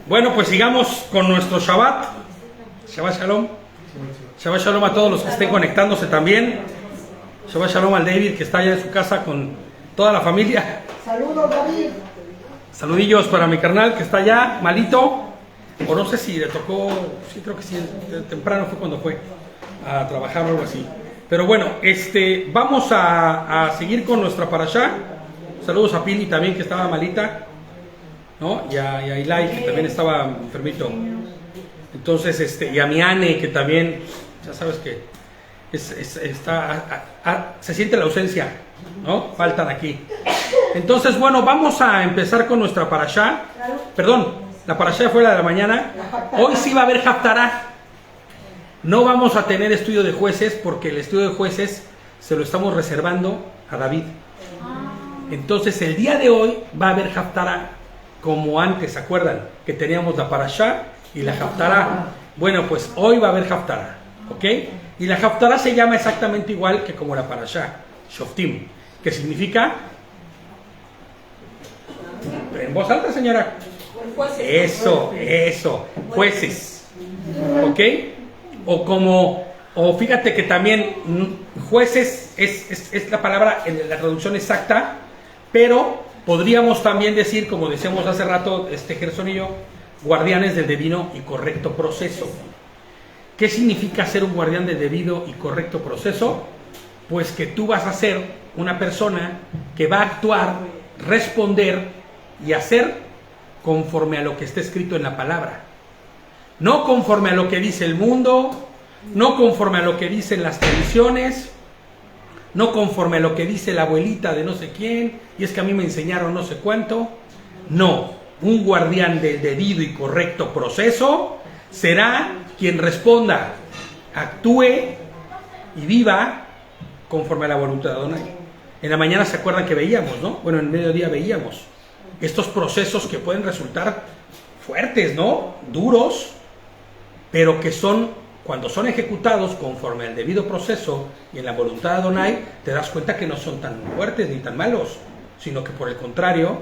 Bueno, pues sigamos con nuestro Shabbat. Shabbat Shalom. Shabbat Shalom a todos los que estén conectándose también. Shabbat Shalom al David, que está allá en su casa con toda la familia. Saludos, David. Saludillos para mi carnal que está allá, malito. O no sé si le tocó, sí creo que sí, temprano fue cuando fue a trabajar o algo así. Pero bueno, vamos a seguir con nuestra parashá. Saludos a Pili también, que estaba malita, ¿no? Y a Ilai, que también estaba enfermito. Entonces, y a mi Ane, que también, ya sabes que se siente la ausencia, ¿no? Faltan aquí. Entonces, bueno, vamos a empezar con nuestra parashá. Perdón, la parashá fue la de la mañana. Hoy sí va a haber Haftará. No vamos a tener estudio de jueces porque el estudio de jueces se lo estamos reservando a David. Entonces, el día de hoy va a haber Haftará como antes, ¿se acuerdan? Que teníamos la parashá y la Haftará. Bueno, pues hoy va a haber Haftará, ¿ok? Y la Haftará se llama exactamente igual que como la parashá, Shoftim, que significa... En voz alta, señora. Eso, jueces, ¿ok? O fíjate que también jueces es la palabra en la traducción exacta, pero podríamos también decir, como decíamos hace rato, Gerson y yo, guardianes del debido y correcto proceso. ¿Qué significa ser un guardián del debido y correcto proceso? Pues que tú vas a ser una persona que va a actuar, responder y hacer conforme a lo que está escrito en la palabra. No conforme a lo que dice el mundo, no conforme a lo que dicen las tradiciones, no conforme a lo que dice la abuelita de no sé quién, y es que a mí me enseñaron no sé cuánto. No, un guardián del debido y correcto proceso será quien responda, actúe y viva conforme a la voluntad de Adonai. En la mañana se acuerdan que veíamos, ¿no? Bueno, en el mediodía veíamos estos procesos que pueden resultar fuertes, ¿no? Duros, pero que son, cuando son ejecutados conforme al debido proceso y en la voluntad de Adonai, te das cuenta que no son tan fuertes ni tan malos, sino que por el contrario,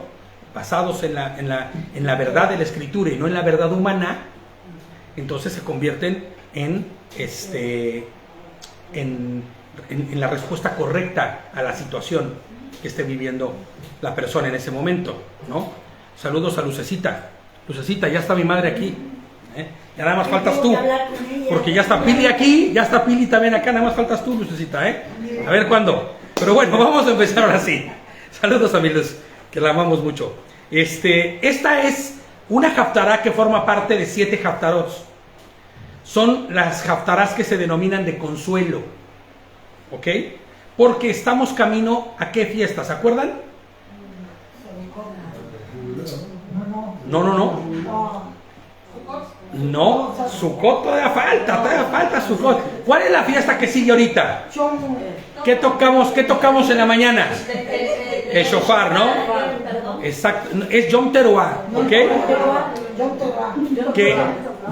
basados en la verdad de la Escritura y no en la verdad humana, entonces se convierten en la respuesta correcta a la situación que esté viviendo la persona en ese momento, ¿no? Saludos a Lucecita. Lucecita, ya está mi madre aquí, ¿eh? Ya nada más faltas tú, porque ya está Pili aquí, ya está Pili también acá, nada más faltas tú, Lucecita, ¿eh? A ver cuándo. Pero bueno, vamos a empezar ahora sí. Saludos a mi Luz, que la amamos mucho. Esta es una Haftará que forma parte de 7 Haftarot. Son las Haftarás que se denominan de consuelo, ¿ok? Porque estamos camino a ¿qué fiesta? ¿Se acuerdan? No, Sukkot todavía falta Sukkot. ¿Cuál es la fiesta que sigue ahorita? ¿Qué tocamos en la mañana? El shofar, ¿no? Exacto, es Yom Teruah, ¿ok? Que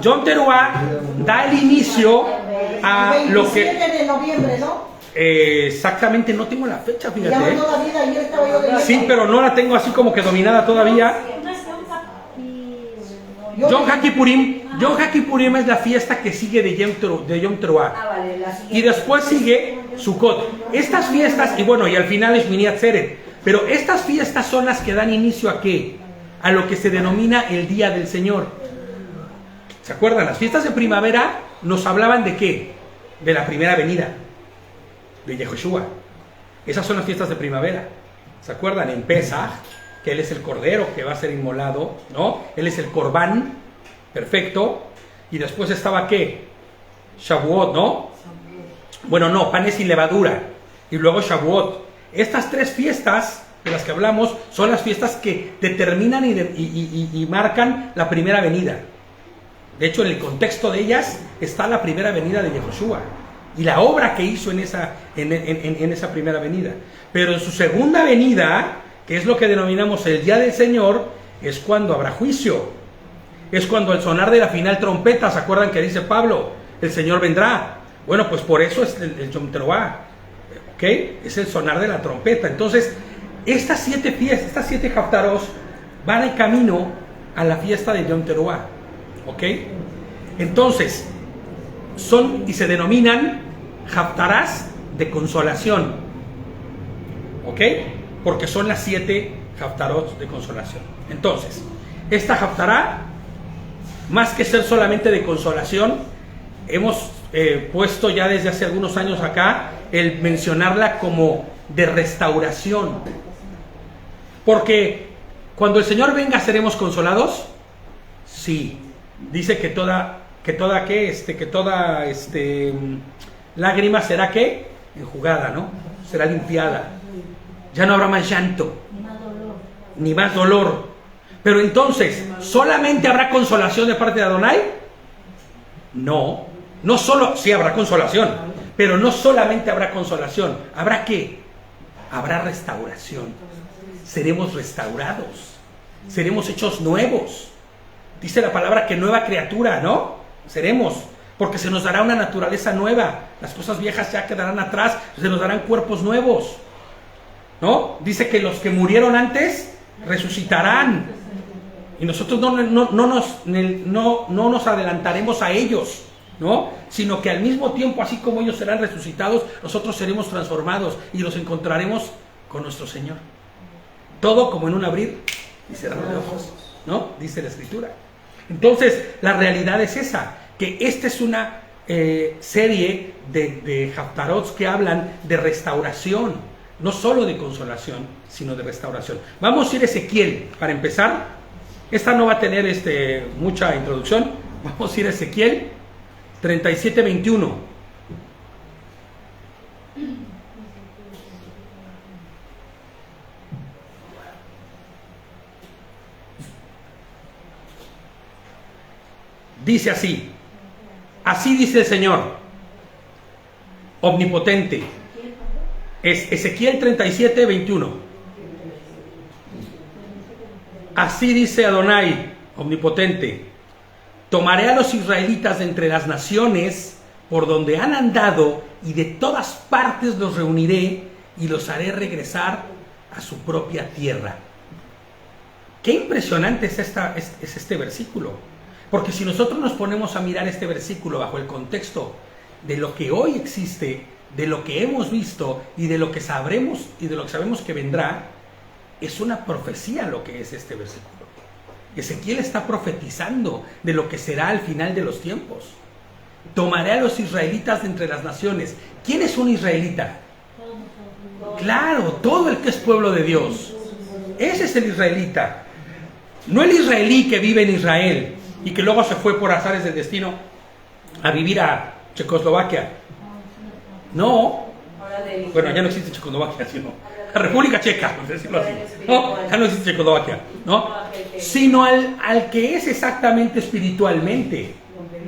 Yom Teruah da el inicio a lo que... 27 de noviembre, ¿no? Exactamente, no tengo la fecha, fíjate. Sí, pero no la tengo así como que dominada todavía. Yom HaKippurim es la fiesta que sigue de Yom Teruah. Y después sigue Sukkot. Estas fiestas, y bueno, y al final es Shmini Atzeret. Pero estas fiestas son las que dan inicio ¿a qué? A lo que se denomina el Día del Señor. ¿Se acuerdan? Las fiestas de primavera nos hablaban de ¿qué? De la primera venida de Yehoshua. Esas son las fiestas de primavera. ¿Se acuerdan? En Pesach, que él es el cordero que va a ser inmolado, ¿no? Él es el corbán, perfecto. Y después estaba ¿qué? Shavuot, ¿no? Bueno, no, panes sin levadura. Y luego Shavuot. Estas 3 fiestas de las que hablamos son las fiestas que determinan y marcan la primera venida. De hecho, en el contexto de ellas está la primera venida de Yehoshua y la obra que hizo en esa primera venida. Pero en su segunda venida, que es lo que denominamos el Día del Señor, es cuando habrá juicio. Es cuando al sonar de la final trompeta, ¿se acuerdan que dice Pablo? El Señor vendrá. Bueno, pues por eso es el Yom Teruah, ¿ok? Es el sonar de la trompeta. Entonces, estas 7 fiestas, estas 7 Haftaros van en camino a la fiesta de Yom Teruah, ¿ok? Entonces, son y se denominan haftarás de consolación, ¿ok? Porque son las 7 haftarot de consolación. Entonces, esta haftará, más que ser solamente de consolación, hemos puesto ya desde hace algunos años acá el mencionarla como de restauración. Porque cuando el Señor venga, ¿seremos consolados? Sí. Dice que toda lágrima será ¿qué? Enjugada, ¿no? Será limpiada. Ya no habrá más llanto, ni más dolor. Pero entonces, ¿solamente habrá consolación de parte de Adonai? No, no solo, sí habrá consolación, pero no solamente habrá consolación. ¿Habrá qué? Habrá restauración. Seremos restaurados, seremos hechos nuevos. Dice la palabra que nueva criatura, ¿no? Seremos, porque se nos dará una naturaleza nueva. Las cosas viejas ya quedarán atrás, se nos darán cuerpos nuevos, ¿no? Dice que los que murieron antes resucitarán. Y nosotros no nos adelantaremos a ellos, ¿no? Sino que al mismo tiempo, así como ellos serán resucitados, nosotros seremos transformados y los encontraremos con nuestro Señor. Todo como en un abrir y cerrar de ojos, ¿no? Dice la Escritura. Entonces, la realidad es esa, que esta es una serie de haftarot que hablan de restauración, no solo de consolación, sino de restauración. Vamos a ir a Ezequiel, para empezar. Esta no va a tener mucha introducción. Vamos a ir a Ezequiel 37:21. Dice así: así dice el Señor omnipotente. Es Ezequiel 37:21. Así dice Adonai omnipotente: tomaré a los israelitas de entre las naciones por donde han andado, y de todas partes los reuniré y los haré regresar a su propia tierra. Qué impresionante es este versículo. Porque si nosotros nos ponemos a mirar este versículo bajo el contexto de lo que hoy existe, de lo que hemos visto y de lo que sabremos y de lo que sabemos que vendrá, es una profecía lo que es este versículo. Ezequiel está profetizando de lo que será al final de los tiempos. Tomaré a los israelitas de entre las naciones. ¿Quién es un israelita? Claro, todo el que es pueblo de Dios. Ese es el israelita. No el israelí que vive en Israel y que luego se fue por azares del destino a vivir a Checoslovaquia. No. Bueno, ya no existe Checoslovaquia, sino la República Checa, por decirlo así. No, ya no existe Checoslovaquia, ¿no? Sino al que es exactamente espiritualmente,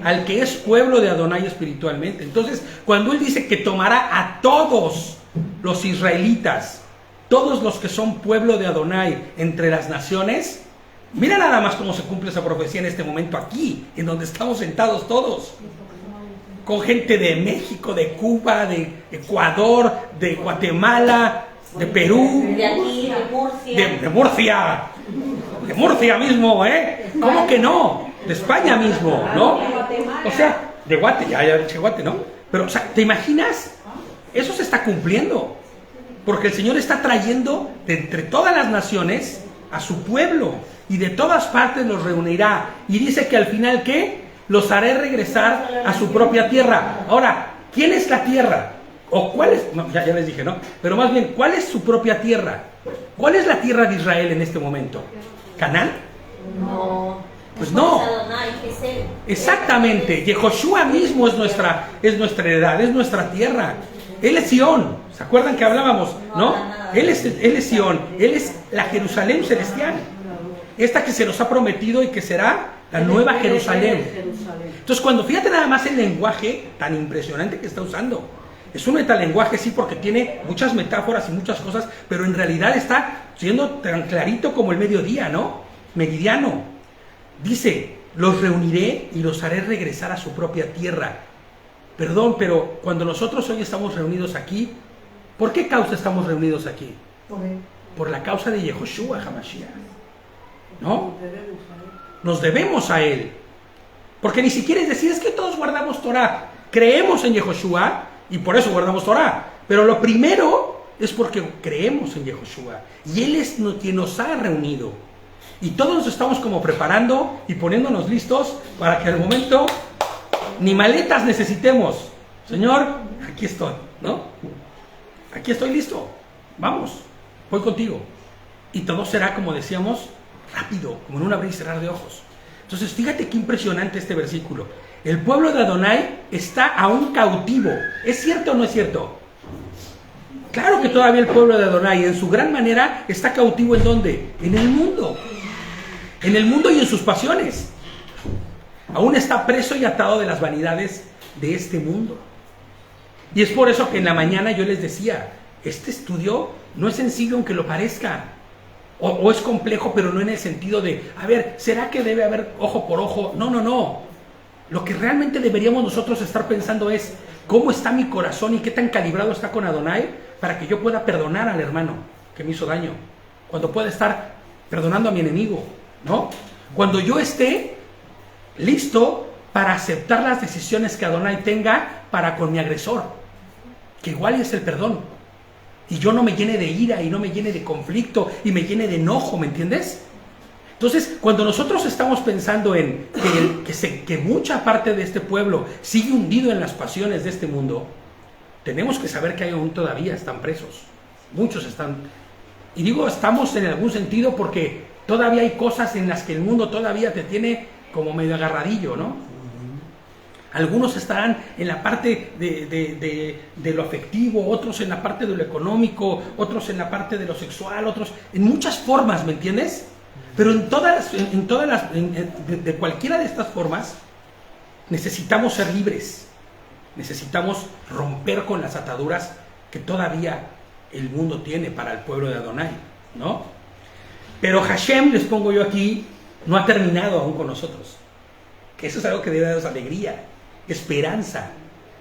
al que es pueblo de Adonai espiritualmente. Entonces, cuando él dice que tomará a todos los israelitas, todos los que son pueblo de Adonai entre las naciones, mira nada más cómo se cumple esa profecía en este momento aquí, en donde estamos sentados todos, con gente de México, de Cuba, de Ecuador, de Guatemala, de Perú, de aquí, de Murcia, de Murcia mismo, ¿eh? ¿Cómo que no? De España mismo, ¿no? O sea, de Guate, ya dije Guate, ¿no? Pero, o sea, ¿te imaginas? Eso se está cumpliendo, porque el Señor está trayendo de entre todas las naciones a su pueblo, y de todas partes los reunirá, y dice que al final, ¿qué? Los haré regresar a su propia tierra. Ahora, ¿quién es la tierra? ¿O cuál es? No, ya les dije, ¿no? Pero más bien, ¿cuál es su propia tierra? ¿Cuál es la tierra de Israel en este momento? ¿Canaán? no. Pues no. Adonai, es él. Exactamente. Yehoshua mismo es nuestra heredad, es nuestra tierra. Él es Sión. ¿Se acuerdan que hablábamos? ¿No? Él es Sión. Él es la Jerusalén celestial. Esta que se nos ha prometido y que será la nueva Jerusalén. Entonces, cuando fíjate nada más el lenguaje tan impresionante que está usando. Es un metalenguaje, sí, porque tiene muchas metáforas y muchas cosas, pero en realidad está siendo tan clarito como el mediodía, ¿no? Meridiano. Dice, los reuniré y los haré regresar a su propia tierra. Perdón, pero cuando nosotros hoy estamos reunidos aquí, ¿por qué causa estamos reunidos aquí? Por la causa de Yehoshua HaMashiach, ¿no? nos debemos a Él. Porque ni siquiera es decir, es que todos guardamos Torah. Creemos en Yehoshua y por eso guardamos Torah. Pero lo primero es porque creemos en Yehoshua. Y Él es quien nos ha reunido. Y todos nos estamos como preparando y poniéndonos listos para que al momento ni maletas necesitemos. Señor, aquí estoy, ¿no? Aquí estoy listo. Vamos, voy contigo. Y todo será, como decíamos, rápido, como en un abrir y cerrar de ojos. Entonces, fíjate qué impresionante este versículo. El pueblo de Adonai está aún cautivo. ¿Es cierto o no es cierto? Claro que todavía el pueblo de Adonai, en su gran manera, está cautivo ¿en dónde? En el mundo. En el mundo y en sus pasiones. Aún está preso y atado de las vanidades de este mundo. Y es por eso que en la mañana yo les decía, este estudio no es sencillo aunque lo parezca. O es complejo, pero no en el sentido de, a ver, ¿será que debe haber ojo por ojo? No, no, no. Lo que realmente deberíamos nosotros estar pensando es, ¿cómo está mi corazón y qué tan calibrado está con Adonai para que yo pueda perdonar al hermano que me hizo daño? Cuando pueda estar perdonando a mi enemigo, ¿no? Cuando yo esté listo para aceptar las decisiones que Adonai tenga para con mi agresor, que igual es el perdón. Y yo no me llene de ira y no me llene de conflicto y me llene de enojo, ¿me entiendes? Entonces, cuando nosotros estamos pensando en que mucha parte de este pueblo sigue hundido en las pasiones de este mundo, tenemos que saber que hay aún todavía están presos. Muchos están, y digo estamos en algún sentido porque todavía hay cosas en las que el mundo todavía te tiene como medio agarradillo, ¿no? Algunos estarán en la parte de lo afectivo, otros en la parte de lo económico, otros en la parte de lo sexual, otros en muchas formas, ¿me entiendes? Pero de cualquiera de estas formas necesitamos ser libres, necesitamos romper con las ataduras que todavía el mundo tiene para el pueblo de Adonai, ¿no? Pero Hashem, les pongo yo aquí, no ha terminado aún con nosotros, que eso es algo que debe darnos alegría, esperanza.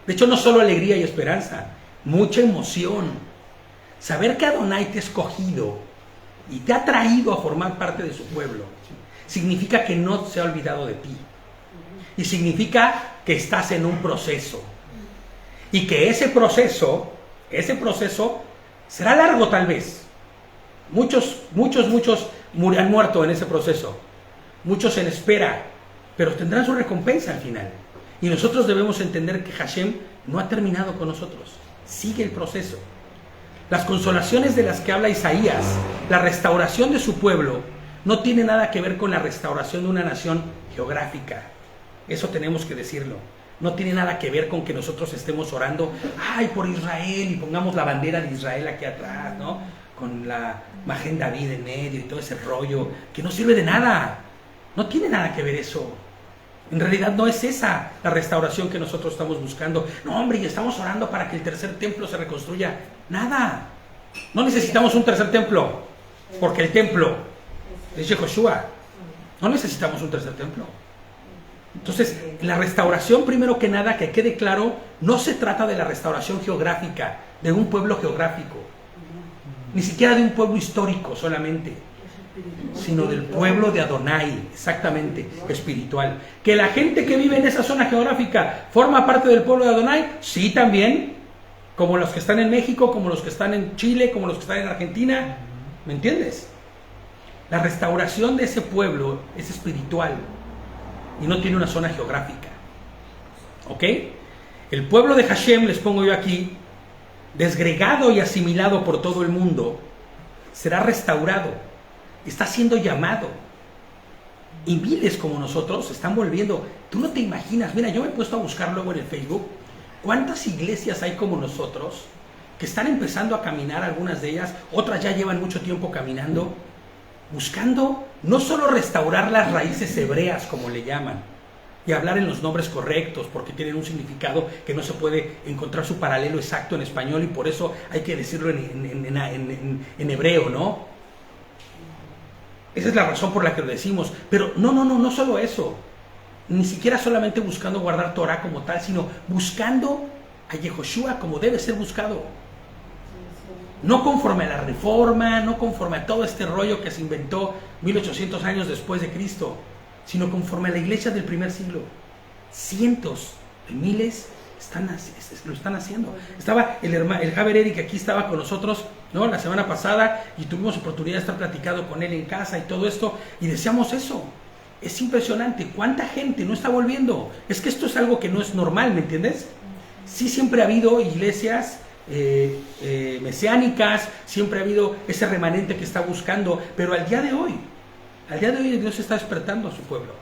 De hecho, no solo alegría y esperanza, mucha emoción. Saber que Adonai te ha escogido y te ha traído a formar parte de su pueblo significa que no se ha olvidado de ti. Y significa que estás en un proceso. Y que ese proceso será largo tal vez. Muchos han muerto en ese proceso. Muchos en espera, pero tendrán su recompensa al final. Y nosotros debemos entender que Hashem no ha terminado con nosotros. Sigue el proceso. Las consolaciones de las que habla Isaías, la restauración de su pueblo, no tiene nada que ver con la restauración de una nación geográfica. Eso tenemos que decirlo. No tiene nada que ver con que nosotros estemos orando, ay, por Israel, y pongamos la bandera de Israel aquí atrás, ¿no? Con la Magen David en medio y todo ese rollo, que no sirve de nada. No tiene nada que ver eso. En realidad no es esa la restauración que nosotros estamos buscando. No, hombre, y estamos orando para que el tercer templo se reconstruya. Nada. No necesitamos un tercer templo, porque el templo es Yehoshua. No necesitamos un tercer templo. Entonces, la restauración, primero que nada, que quede claro, no se trata de la restauración geográfica, de un pueblo geográfico, ni siquiera de un pueblo histórico solamente, sino del pueblo de Adonai, exactamente, espiritual. Que la gente que vive en esa zona geográfica forma parte del pueblo de Adonai, sí, también, como los que están en México, como los que están en Chile, como los que están en Argentina, ¿me entiendes? La restauración de ese pueblo es espiritual y no tiene una zona geográfica, ¿ok? El pueblo de Hashem, les pongo yo aquí, desgregado y asimilado por todo el mundo, será restaurado. Está siendo llamado. Y miles como nosotros se están volviendo. Tú no te imaginas. Mira, yo me he puesto a buscar luego en el Facebook cuántas iglesias hay como nosotros que están empezando a caminar, algunas de ellas, otras ya llevan mucho tiempo caminando, buscando no solo restaurar las raíces hebreas, como le llaman, y hablar en los nombres correctos, porque tienen un significado que no se puede encontrar su paralelo exacto en español, y por eso hay que decirlo en hebreo, ¿no? Esa es la razón por la que lo decimos. Pero no solo eso. Ni siquiera solamente buscando guardar Torah como tal, sino buscando a Yehoshua como debe ser buscado. No conforme a la reforma, no conforme a todo este rollo que se inventó 1800 años después de Cristo, sino conforme a la iglesia del primer siglo. Cientos de miles lo están haciendo. Estaba el Javier Eric, que aquí estaba con nosotros, ¿no?, la semana pasada, y tuvimos oportunidad de estar platicando con él en casa y todo esto, y decíamos eso. Es impresionante cuánta gente no está volviendo. Es que esto es algo que no es normal, ¿me entiendes? Sí, siempre ha habido iglesias mesiánicas, siempre ha habido ese remanente que está buscando, pero al día de hoy Dios está despertando a su pueblo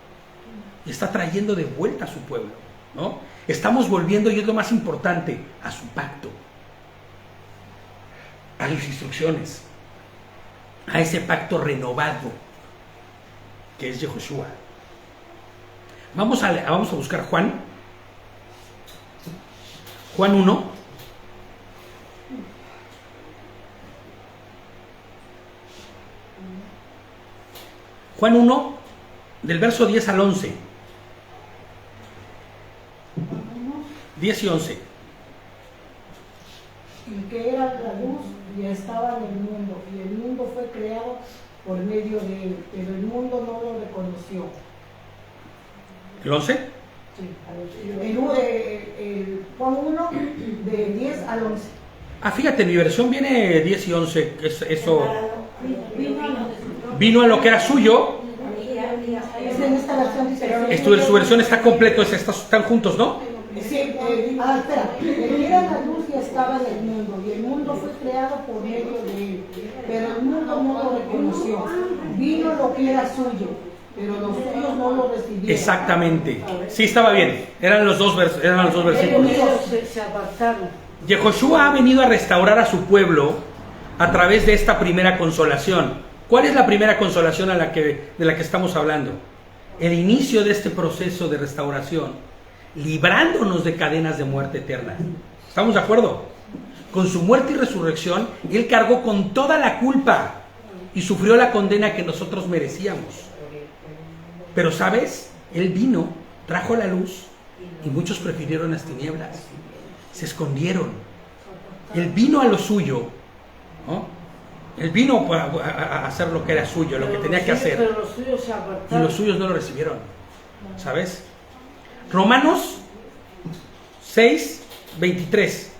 y está trayendo de vuelta a su pueblo, ¿no? Estamos volviendo, y es lo más importante, a su pacto, a sus instrucciones, a ese pacto renovado que es Yehoshua. Vamos a buscar Juan 1. Juan 1, del verso 10 al 11. 10 y 11. El que era la luz ya estaba en el mundo, y el mundo fue creado por medio de él, pero el mundo no lo reconoció. ¿El 11? Sí, el Juan 1, de 10 al 11. Fíjate, en mi versión viene 10 y 11. Eso vino a lo que era suyo. Es en esta versión dice. Su versión está completo, están juntos, ¿no? Sí, espera. El que era la luz ya estaba en el mundo, y el mundo fue creado por medio de él, pero el mundo no lo reconoció. Vino lo que era suyo, pero los suyos no lo recibieron. Exactamente. Sí, estaba bien. Eran los dos versículos. Se apartaron. Yehoshua ha venido a restaurar a su pueblo a través de esta primera consolación. ¿Cuál es la primera consolación de la que estamos hablando? El inicio de este proceso de restauración, librándonos de cadenas de muerte eterna. ¿Estamos de acuerdo? Con su muerte y resurrección, Él cargó con toda la culpa y sufrió la condena que nosotros merecíamos. Pero, ¿sabes? Él vino, trajo la luz, y muchos prefirieron las tinieblas. Se escondieron. Él vino a lo suyo, ¿no? Él vino a hacer lo que era suyo, lo que tenía que hacer. Pero los suyos se apartaron. Y los suyos no lo recibieron. ¿Sabes? Romanos 6, 23.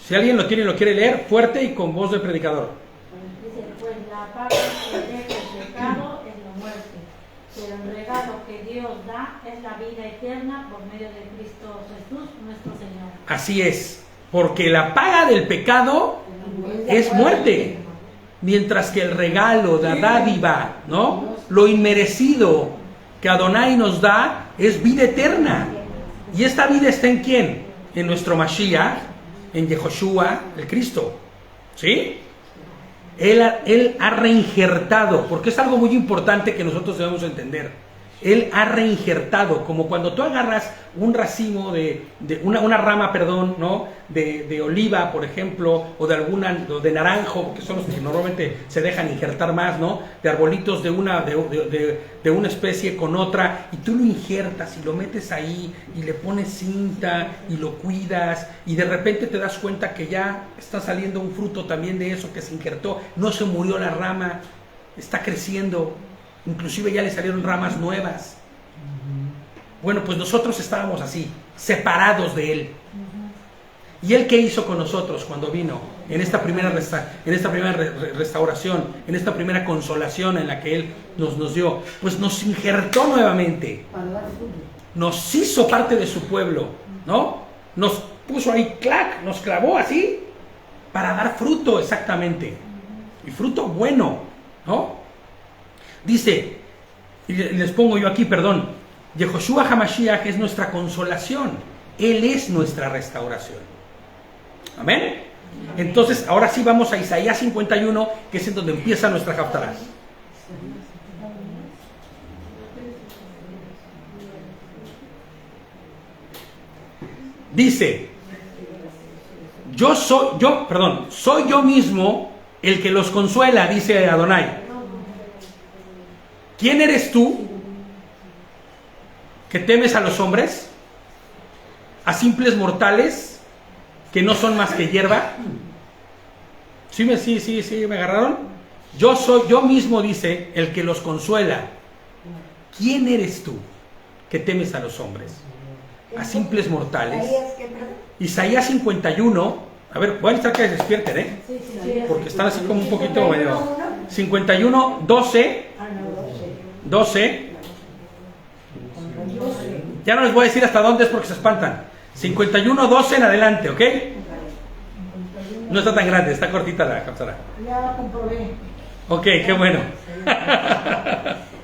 Si alguien lo quiere leer fuerte y con voz de predicador. Dice, pues la paga del pecado es la muerte, pero el regalo que Dios da es la vida eterna por medio de Cristo Jesús, nuestro Señor. Así es, porque la paga del pecado es muerte, mientras que el regalo, la dádiva, ¿no?, lo inmerecido que Adonai nos da es vida eterna. ¿Y esta vida está en quién? En nuestro Mashiach, en Yehoshua, el Cristo. ¿Sí? Él ha reinjertado, porque es algo muy importante que nosotros debemos entender. Él ha reinjertado, como cuando tú agarras un racimo una rama, ¿no?, de oliva, por ejemplo, o de naranjo, que son los que normalmente se dejan injertar más, ¿no?, de arbolitos de una especie con otra, y tú lo injertas y lo metes ahí y le pones cinta y lo cuidas, y de repente te das cuenta que ya está saliendo un fruto también de eso que se injertó. No se murió la rama, está creciendo. Inclusive ya le salieron ramas nuevas. Bueno, pues nosotros estábamos así, separados de Él. ¿Y Él qué hizo con nosotros cuando vino? En esta primera restauración, en esta primera consolación en la que Él nos dio. Pues nos injertó nuevamente. Nos hizo parte de su pueblo, ¿no? Nos puso ahí, clac, nos clavó así, para dar fruto exactamente. Y fruto bueno, ¿no? Dice, y les pongo yo aquí, perdón, Yehoshua HaMashiach es nuestra consolación. Él es nuestra restauración. ¿Amén? Entonces, ahora sí vamos a Isaías 51, que es en donde empieza nuestra Haftarah. Dice, soy yo mismo el que los consuela, dice Adonai. ¿Quién eres tú que temes a los hombres, a simples mortales que no son más que hierba? Sí, ¿me agarraron? Yo mismo, dice, el que los consuela. ¿Quién eres tú que temes a los hombres? A simples mortales. Isaías 51, a ver, voy a necesitar que se despierten, ¿eh? Porque están así como un poquito medio... 51, 12, 12. Ya no les voy a decir hasta dónde es porque se espantan. 51, 12 en adelante, ¿ok? No está tan grande, está cortita la capsara. Ya comprobé. Ok, qué bueno.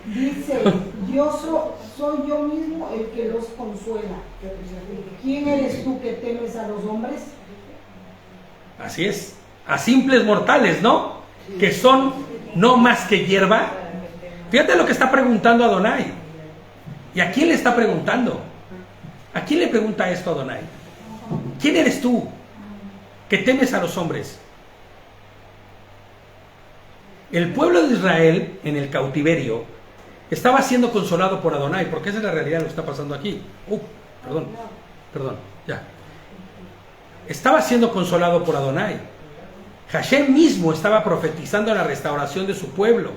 Dice, soy yo mismo el que los consuela. ¿Quién eres tú que temes a los hombres? Así es, a simples mortales, ¿no? Que son no más que hierba. Fíjate lo que está preguntando Adonai. ¿Y a quién le está preguntando? ¿A quién le pregunta esto Adonai? ¿Quién eres tú que temes a los hombres? El pueblo de Israel en el cautiverio estaba siendo consolado por Adonai, porque esa es la realidad de lo que está pasando aquí. Perdón, ya. Estaba siendo consolado por Adonai. Hashem mismo estaba profetizando la restauración de su pueblo.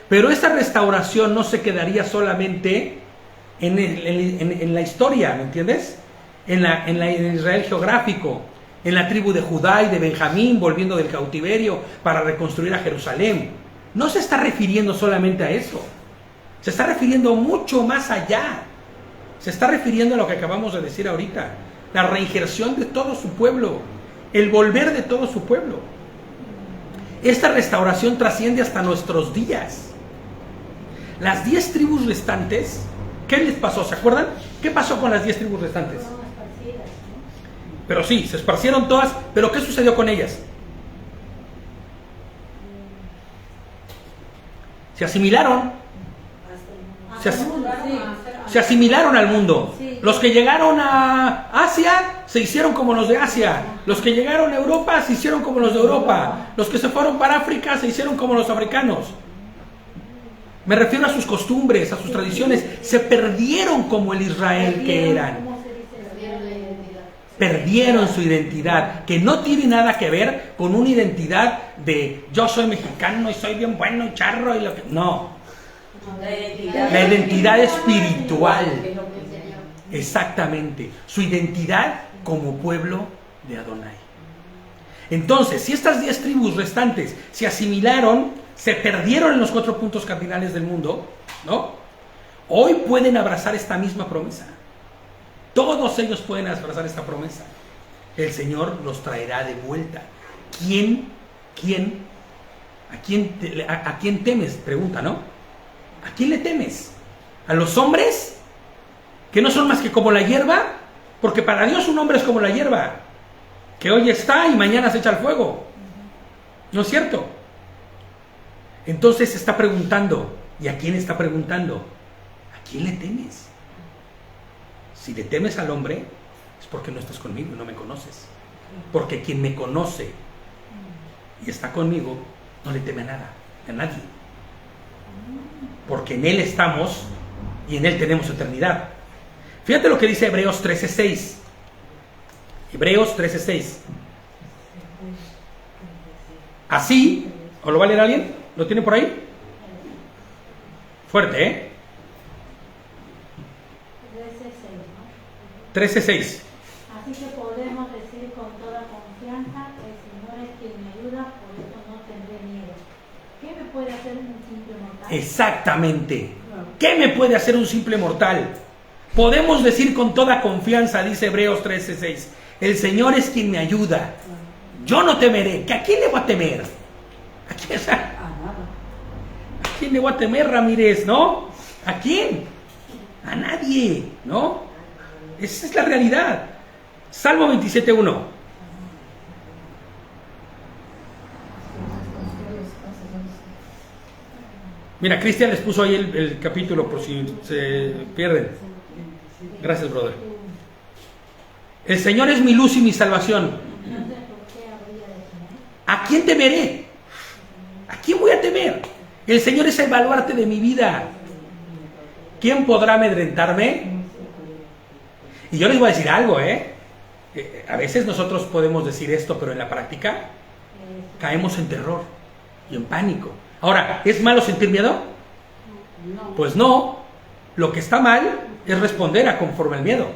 Pero esa restauración no se quedaría solamente en la historia, ¿me entiendes? En Israel geográfico, en la tribu de Judá y de Benjamín volviendo del cautiverio para reconstruir a Jerusalén. No se está refiriendo solamente a eso. Se está refiriendo mucho más allá. Se está refiriendo a lo que acabamos de decir ahorita. La reinserción de todo su pueblo. El volver de todo su pueblo. Esta restauración trasciende hasta nuestros días. Las 10 tribus restantes, ¿qué les pasó? ¿Se acuerdan? ¿Qué pasó con las 10 tribus restantes? Pero sí, se esparcieron todas, pero ¿qué sucedió con ellas? Se asimilaron. Se asimilaron al mundo. Los que llegaron a Asia se hicieron como los de Asia. Los que llegaron a Europa se hicieron como los de Europa. Los que se fueron para África se hicieron como los africanos. Me refiero a sus costumbres, a sus tradiciones. Se perdieron como el Israel que eran. Perdieron su identidad, que no tiene nada que ver con una identidad de yo soy mexicano y soy bien bueno y charro y lo que... No. La identidad espiritual. Exactamente. Su identidad como pueblo de Adonai. Entonces, si estas 10 tribus restantes se asimilaron, se perdieron en los 4 puntos cardinales del mundo, ¿no? Hoy pueden abrazar esta misma promesa. Todos ellos pueden abrazar esta promesa. El Señor los traerá de vuelta. ¿A quién temes? Pregunta, ¿no? ¿A quién le temes? ¿A los hombres? ¿Que no son más que como la hierba? Porque para Dios un hombre es como la hierba, que hoy está y mañana se echa al fuego. ¿No es cierto? Entonces se está preguntando. ¿Y a quién está preguntando? ¿A quién le temes? Si le temes al hombre, es porque no estás conmigo y no me conoces. Porque quien me conoce y está conmigo, no le teme a nada, a nadie. Porque en Él estamos y en Él tenemos eternidad. Fíjate lo que dice Hebreos 13:6. Hebreos 13:6. Así, ¿o lo va a leer alguien? ¿Lo tiene por ahí? Fuerte, ¿eh? 13:6. Así que podemos decir con toda confianza, el Señor es quien me ayuda, por eso no tendré miedo. ¿Qué me puede hacer un simple mortal? Exactamente. ¿Qué me puede hacer un simple mortal? Podemos decir con toda confianza, dice Hebreos 13:6, el Señor es quien me ayuda. Yo no temeré. ¿A quién le voy a temer? ¿A quién le voy a temer, Ramírez? ¿No? ¿A quién? A nadie, ¿no? Esa es la realidad. Salmo 27:1. Mira, Cristian les puso ahí el capítulo por si se pierden. Gracias, brother. El Señor es mi luz y mi salvación. ¿A quién temeré? ¿A quién voy a temer? El Señor es el baluarte de mi vida. ¿Quién podrá amedrentarme? Y yo les voy a decir algo, a veces nosotros podemos decir esto, pero en la práctica, caemos en terror y en pánico. Ahora, ¿es malo sentir miedo? Pues no. Lo que está mal es responder a conforme al miedo.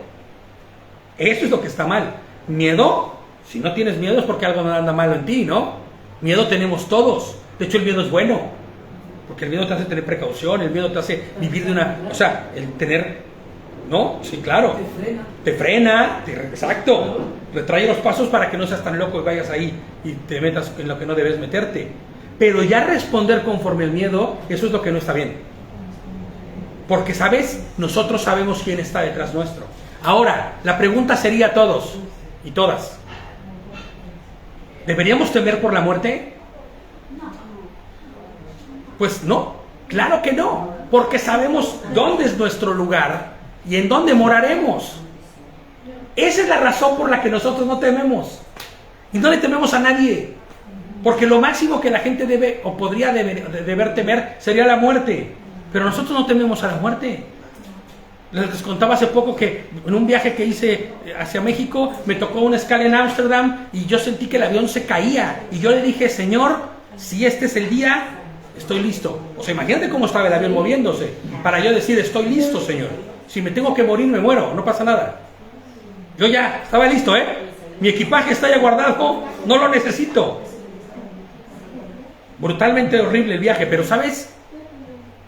Eso es lo que está mal. Miedo, si no tienes miedo es porque algo no anda malo en ti, ¿no? Miedo tenemos todos. De hecho, el miedo es bueno. Porque el miedo te hace tener precaución, el miedo te hace vivir de una... O sea, el tener... ¿No? Sí, claro. Te frena. Exacto. Retrae los pasos para que no seas tan loco y vayas ahí y te metas en lo que no debes meterte. Pero ya responder conforme al miedo, eso es lo que no está bien. Porque, ¿sabes? Nosotros sabemos quién está detrás nuestro. Ahora, la pregunta sería a todos y todas. ¿Deberíamos temer por la muerte? Pues no, claro que no. Porque sabemos dónde es nuestro lugar y en dónde moraremos. Esa es la razón por la que nosotros no tememos. Y no le tememos a nadie. Porque lo máximo que la gente debe o podría deber temer sería la muerte. Pero nosotros no tememos a la muerte. Les contaba hace poco que en un viaje que hice hacia México me tocó una escala en Ámsterdam y yo sentí que el avión se caía. Y yo le dije, Señor, si este es el día, estoy listo. O sea, imagínate cómo estaba el avión moviéndose para yo decir, estoy listo, Señor. Si me tengo que morir, me muero, no pasa nada. Yo ya estaba listo, mi equipaje está ya guardado, no lo necesito. Brutalmente horrible el viaje, pero ¿sabes?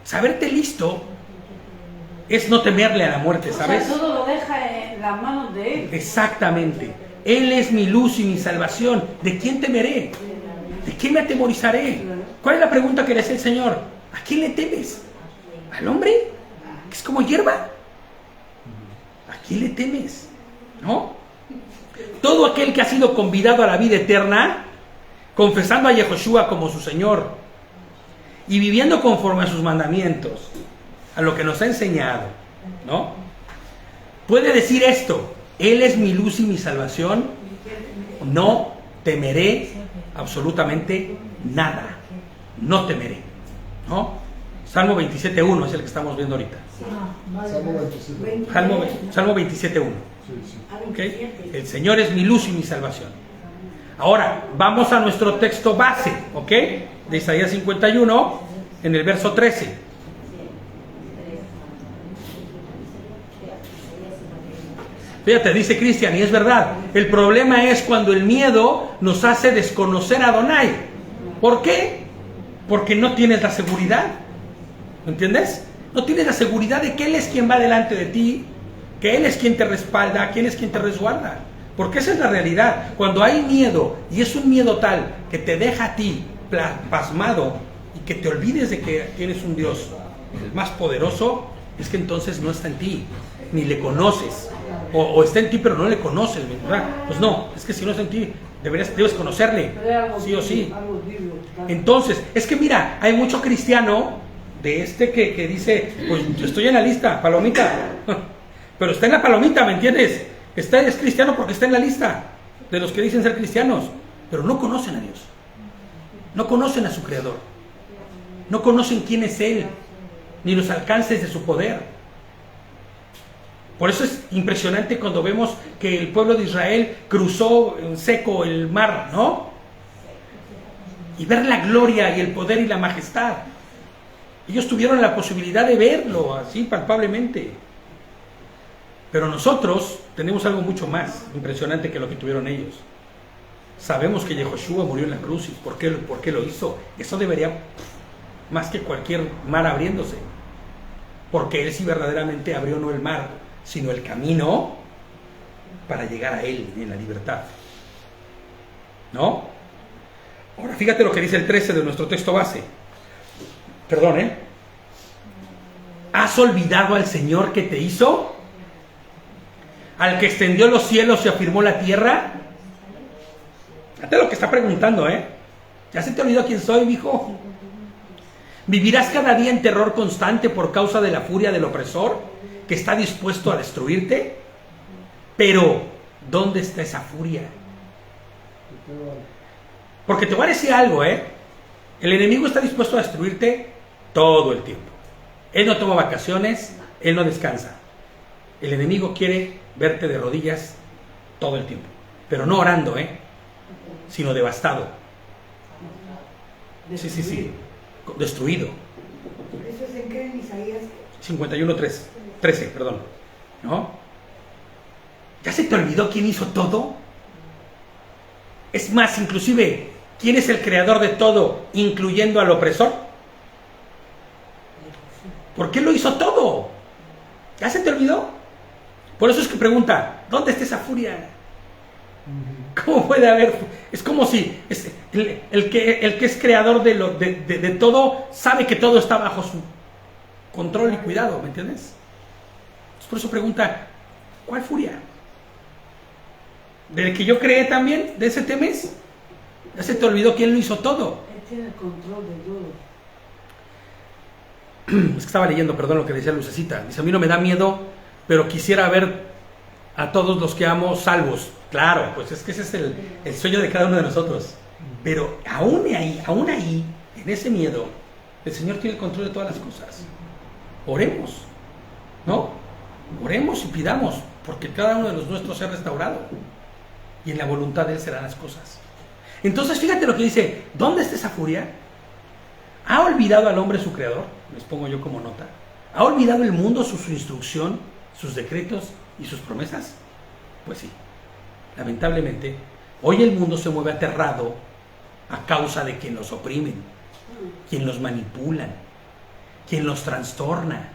Saberte listo es no temerle a la muerte, ¿sabes? O sea, todo lo deja en las manos de Él. Exactamente. Él es mi luz y mi salvación. ¿De quién temeré? ¿De quién me atemorizaré? ¿Cuál es la pregunta que le hace el Señor? ¿A quién le temes? ¿Al hombre? ¿Que es como hierba? ¿A quién le temes? ¿No? Todo aquel que ha sido convidado a la vida eterna, confesando a Yehoshua como su Señor y viviendo conforme a sus mandamientos, a lo que nos ha enseñado, ¿no? Puede decir esto: Él es mi luz y mi salvación, no temeré absolutamente nada, no temeré, ¿no? Salmo 27.1 es el que estamos viendo ahorita. Salmo 27.1. ¿Okay? El Señor es mi luz y mi salvación. Ahora, vamos a nuestro texto base, ¿ok? De Isaías 51, en el verso 13. Fíjate, dice Cristian, y es verdad, el problema es cuando el miedo nos hace desconocer a Adonai. ¿Por qué? Porque no tienes la seguridad. ¿Entiendes? No tienes la seguridad de que Él es quien va delante de ti, que Él es quien te respalda, quién es quien te resguarda. Porque esa es la realidad. Cuando hay miedo, y es un miedo tal que te deja a ti pasmado y que te olvides de que tienes un Dios, el más poderoso, es que entonces no está en ti, ni le conoces. O está en ti pero no le conoces, ¿verdad? Pues no, es que si no está en ti, debes conocerle, sí o sí. Entonces, es que mira, hay mucho cristiano de que dice, pues yo estoy en la lista, palomita, pero está en la palomita, ¿me entiendes? Es cristiano porque está en la lista de los que dicen ser cristianos, pero no conocen a Dios, no conocen a su Creador, no conocen quién es Él, ni los alcances de su poder. Por eso es impresionante cuando vemos que el pueblo de Israel cruzó en seco el mar, ¿no? Y ver la gloria y el poder y la majestad. Ellos tuvieron la posibilidad de verlo así palpablemente. Pero nosotros tenemos algo mucho más impresionante que lo que tuvieron ellos. Sabemos que Yehoshua murió en la cruz. ¿Y por qué lo hizo? Eso debería, más que cualquier mar abriéndose. Porque Él sí verdaderamente abrió no el mar, sino el camino para llegar a Él en la libertad. ¿No? Ahora fíjate lo que dice el 13 de nuestro texto base. Perdón, ¿Has olvidado al Señor que te hizo? ¿Al que extendió los cielos y afirmó la tierra? Fíjate lo que está preguntando, ¿Ya se te olvidó quién soy, mijo? ¿Vivirás cada día en terror constante por causa de la furia del opresor que está dispuesto a destruirte? Pero, ¿dónde está esa furia? Porque te voy a decir algo, El enemigo está dispuesto a destruirte todo el tiempo. Él no toma vacaciones, él no descansa. El enemigo quiere verte de rodillas todo el tiempo. Pero no orando, sino devastado. Sí. Destruido. ¿Eso es en qué? ¿En Isaías? 13, perdón. ¿No? ¿Ya se te olvidó quién hizo todo? Es más, inclusive, ¿quién es el creador de todo, incluyendo al opresor? ¿Por qué lo hizo todo? ¿Ya se te olvidó? Por eso es que pregunta, ¿dónde está esa furia? ¿Cómo puede haber? Es como si el que es creador de todo sabe que todo está bajo su control y cuidado, ¿me entiendes? Por eso pregunta, ¿cuál furia? ¿Del que yo creé también? ¿De ese temes? ¿Ya se te olvidó quién lo hizo todo? Él tiene el control de todo. Es que estaba leyendo, perdón, lo que decía Lucecita. Dice, a mí no me da miedo, pero quisiera ver a todos los que amo salvos. Claro, pues es que ese es el sueño de cada uno de nosotros. Pero aún ahí, en ese miedo, el Señor tiene el control de todas las cosas. Oremos, ¿no? Oremos y pidamos, porque cada uno de los nuestros sea restaurado. Y en la voluntad de Él serán las cosas. Entonces, fíjate lo que dice, ¿dónde está esa furia? ¿Ha olvidado al hombre su creador? Les pongo yo como nota. ¿Ha olvidado el mundo su instrucción, sus decretos y sus promesas? Pues sí. Lamentablemente, hoy el mundo se mueve aterrado a causa de quien los oprimen, quien los manipulan, quien los trastorna.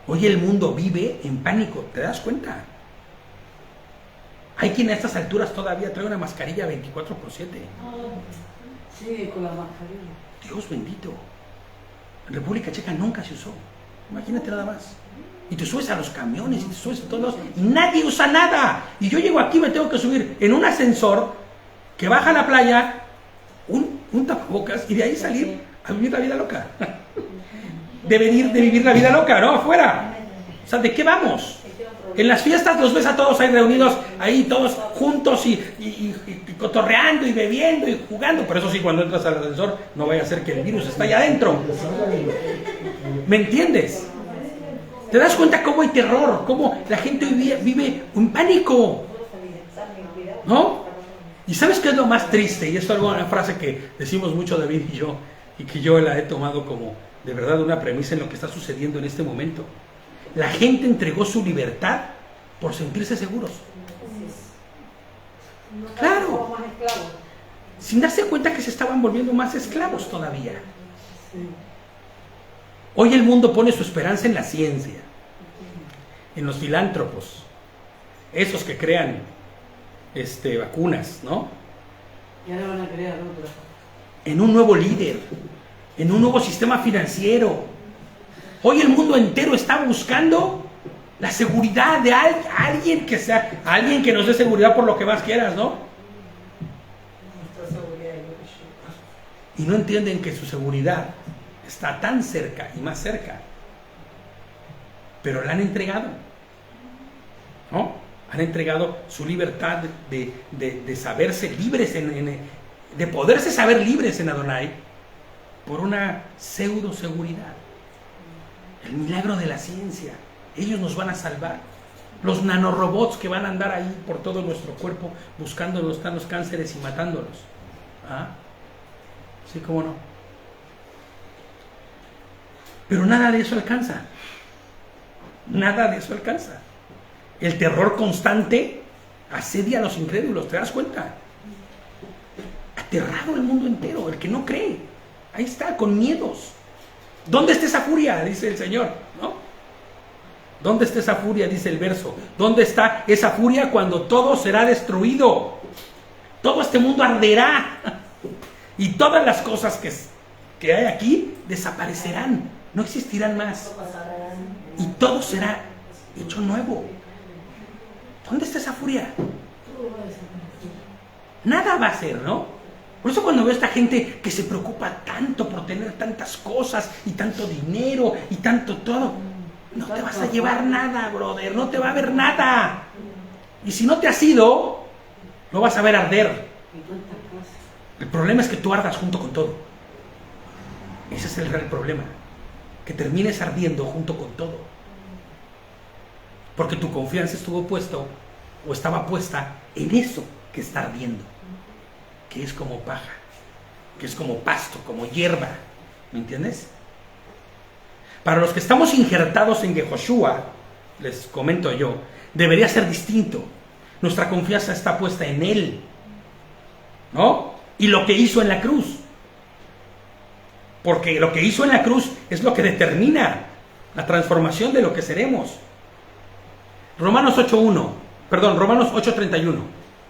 Hoy el mundo vive en pánico, ¿te das cuenta? Hay quien a estas alturas todavía trae una mascarilla 24/7. Sí, con la mascarilla. Dios bendito. En República Checa nunca se usó. Imagínate nada más. Y te subes a los camiones y te subes a todos y nadie usa nada. Y yo llego aquí, me tengo que subir en un ascensor que baja a la playa, un tapabocas, y de ahí salir a vivir la vida loca. De vivir la vida loca, ¿no? Afuera. O sea, ¿de qué vamos? En las fiestas los ves a todos ahí reunidos, ahí todos juntos y cotorreando y bebiendo y jugando. Pero eso sí, cuando entras al ascensor, no vaya a ser que el virus está allá adentro. ¿Me entiendes? ¿Te das cuenta cómo hay terror? Cómo la gente hoy vive en pánico, ¿no? ¿Y sabes qué es lo más triste? Y esto es una frase que decimos mucho David y yo, y que yo la he tomado como de verdad una premisa en lo que está sucediendo en este momento. La gente entregó su libertad por sentirse seguros. Claro. Sin darse cuenta que se estaban volviendo más esclavos todavía. Hoy el mundo pone su esperanza en la ciencia, en los filántropos, esos que crean vacunas, ¿no? Y ahora van a crear otra. En un nuevo líder, en un nuevo sistema financiero. Hoy el mundo entero está buscando la seguridad de alguien que nos dé seguridad por lo que más quieras, ¿no? Y no entienden que su seguridad está tan cerca y más cerca, pero la han entregado, ¿no? Han entregado su libertad de saberse libres, de poderse saber libres en Adonai por una pseudo seguridad. El milagro de la ciencia, ellos nos van a salvar. Los nanorobots que van a andar ahí por todo nuestro cuerpo buscando los cánceres y matándolos. ¿Ah? Sí, cómo no. Pero nada de eso alcanza. Nada de eso alcanza. El terror constante asedia a los incrédulos, ¿te das cuenta? Aterrado el mundo entero, el que no cree. Ahí está, con miedos. ¿Dónde está esa furia? Dice el Señor, ¿no? ¿Dónde está esa furia? Dice el verso. ¿Dónde está esa furia cuando todo será destruido? Todo este mundo arderá. Y todas las cosas que hay aquí desaparecerán. No existirán más. Y todo será hecho nuevo. ¿Dónde está esa furia? Nada va a ser, ¿no? Por eso cuando veo a esta gente que se preocupa tanto por tener tantas cosas y tanto dinero y tanto todo, no te vas a llevar nada, brother, no te va a ver nada. Y si no te has ido, lo vas a ver arder. El problema es que tú ardas junto con todo. Ese es el real problema, que termines ardiendo junto con todo. Porque tu confianza estaba puesta en eso que está ardiendo, que es como paja, que es como pasto, como hierba, ¿me entiendes? Para los que estamos injertados en Yehoshua, les comento yo, debería ser distinto. Nuestra confianza está puesta en Él, ¿no? Y lo que hizo en la cruz. Porque lo que hizo en la cruz es lo que determina la transformación de lo que seremos. Romanos 8.1, perdón, Romanos 8.31,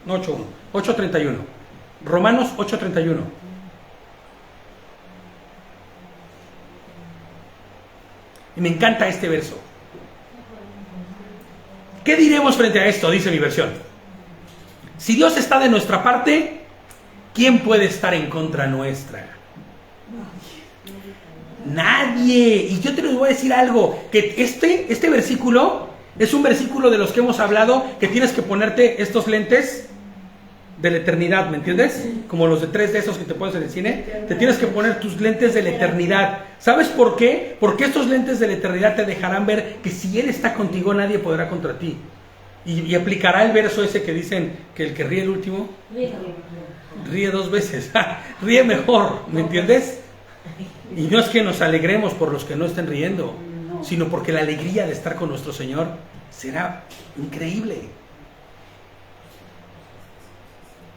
no 8.1, 8.31. Romanos 8.31. Y me encanta este verso. ¿Qué diremos frente a esto? Dice mi versión. Si Dios está de nuestra parte, ¿quién puede estar en contra nuestra? Nadie. Y yo te les voy a decir algo, que este versículo es un versículo de los que hemos hablado, que tienes que ponerte estos lentes de la eternidad, ¿me entiendes? Como los de 3D esos que te pones en el cine, te tienes que poner tus lentes de la eternidad. ¿Sabes por qué? Porque estos lentes de la eternidad te dejarán ver que si Él está contigo, nadie podrá contra ti. Y aplicará el verso ese que dicen que el que ríe el último, ríe 2 veces, ríe mejor, ¿me entiendes? Y no es que nos alegremos por los que no estén riendo, sino porque la alegría de estar con nuestro Señor será increíble.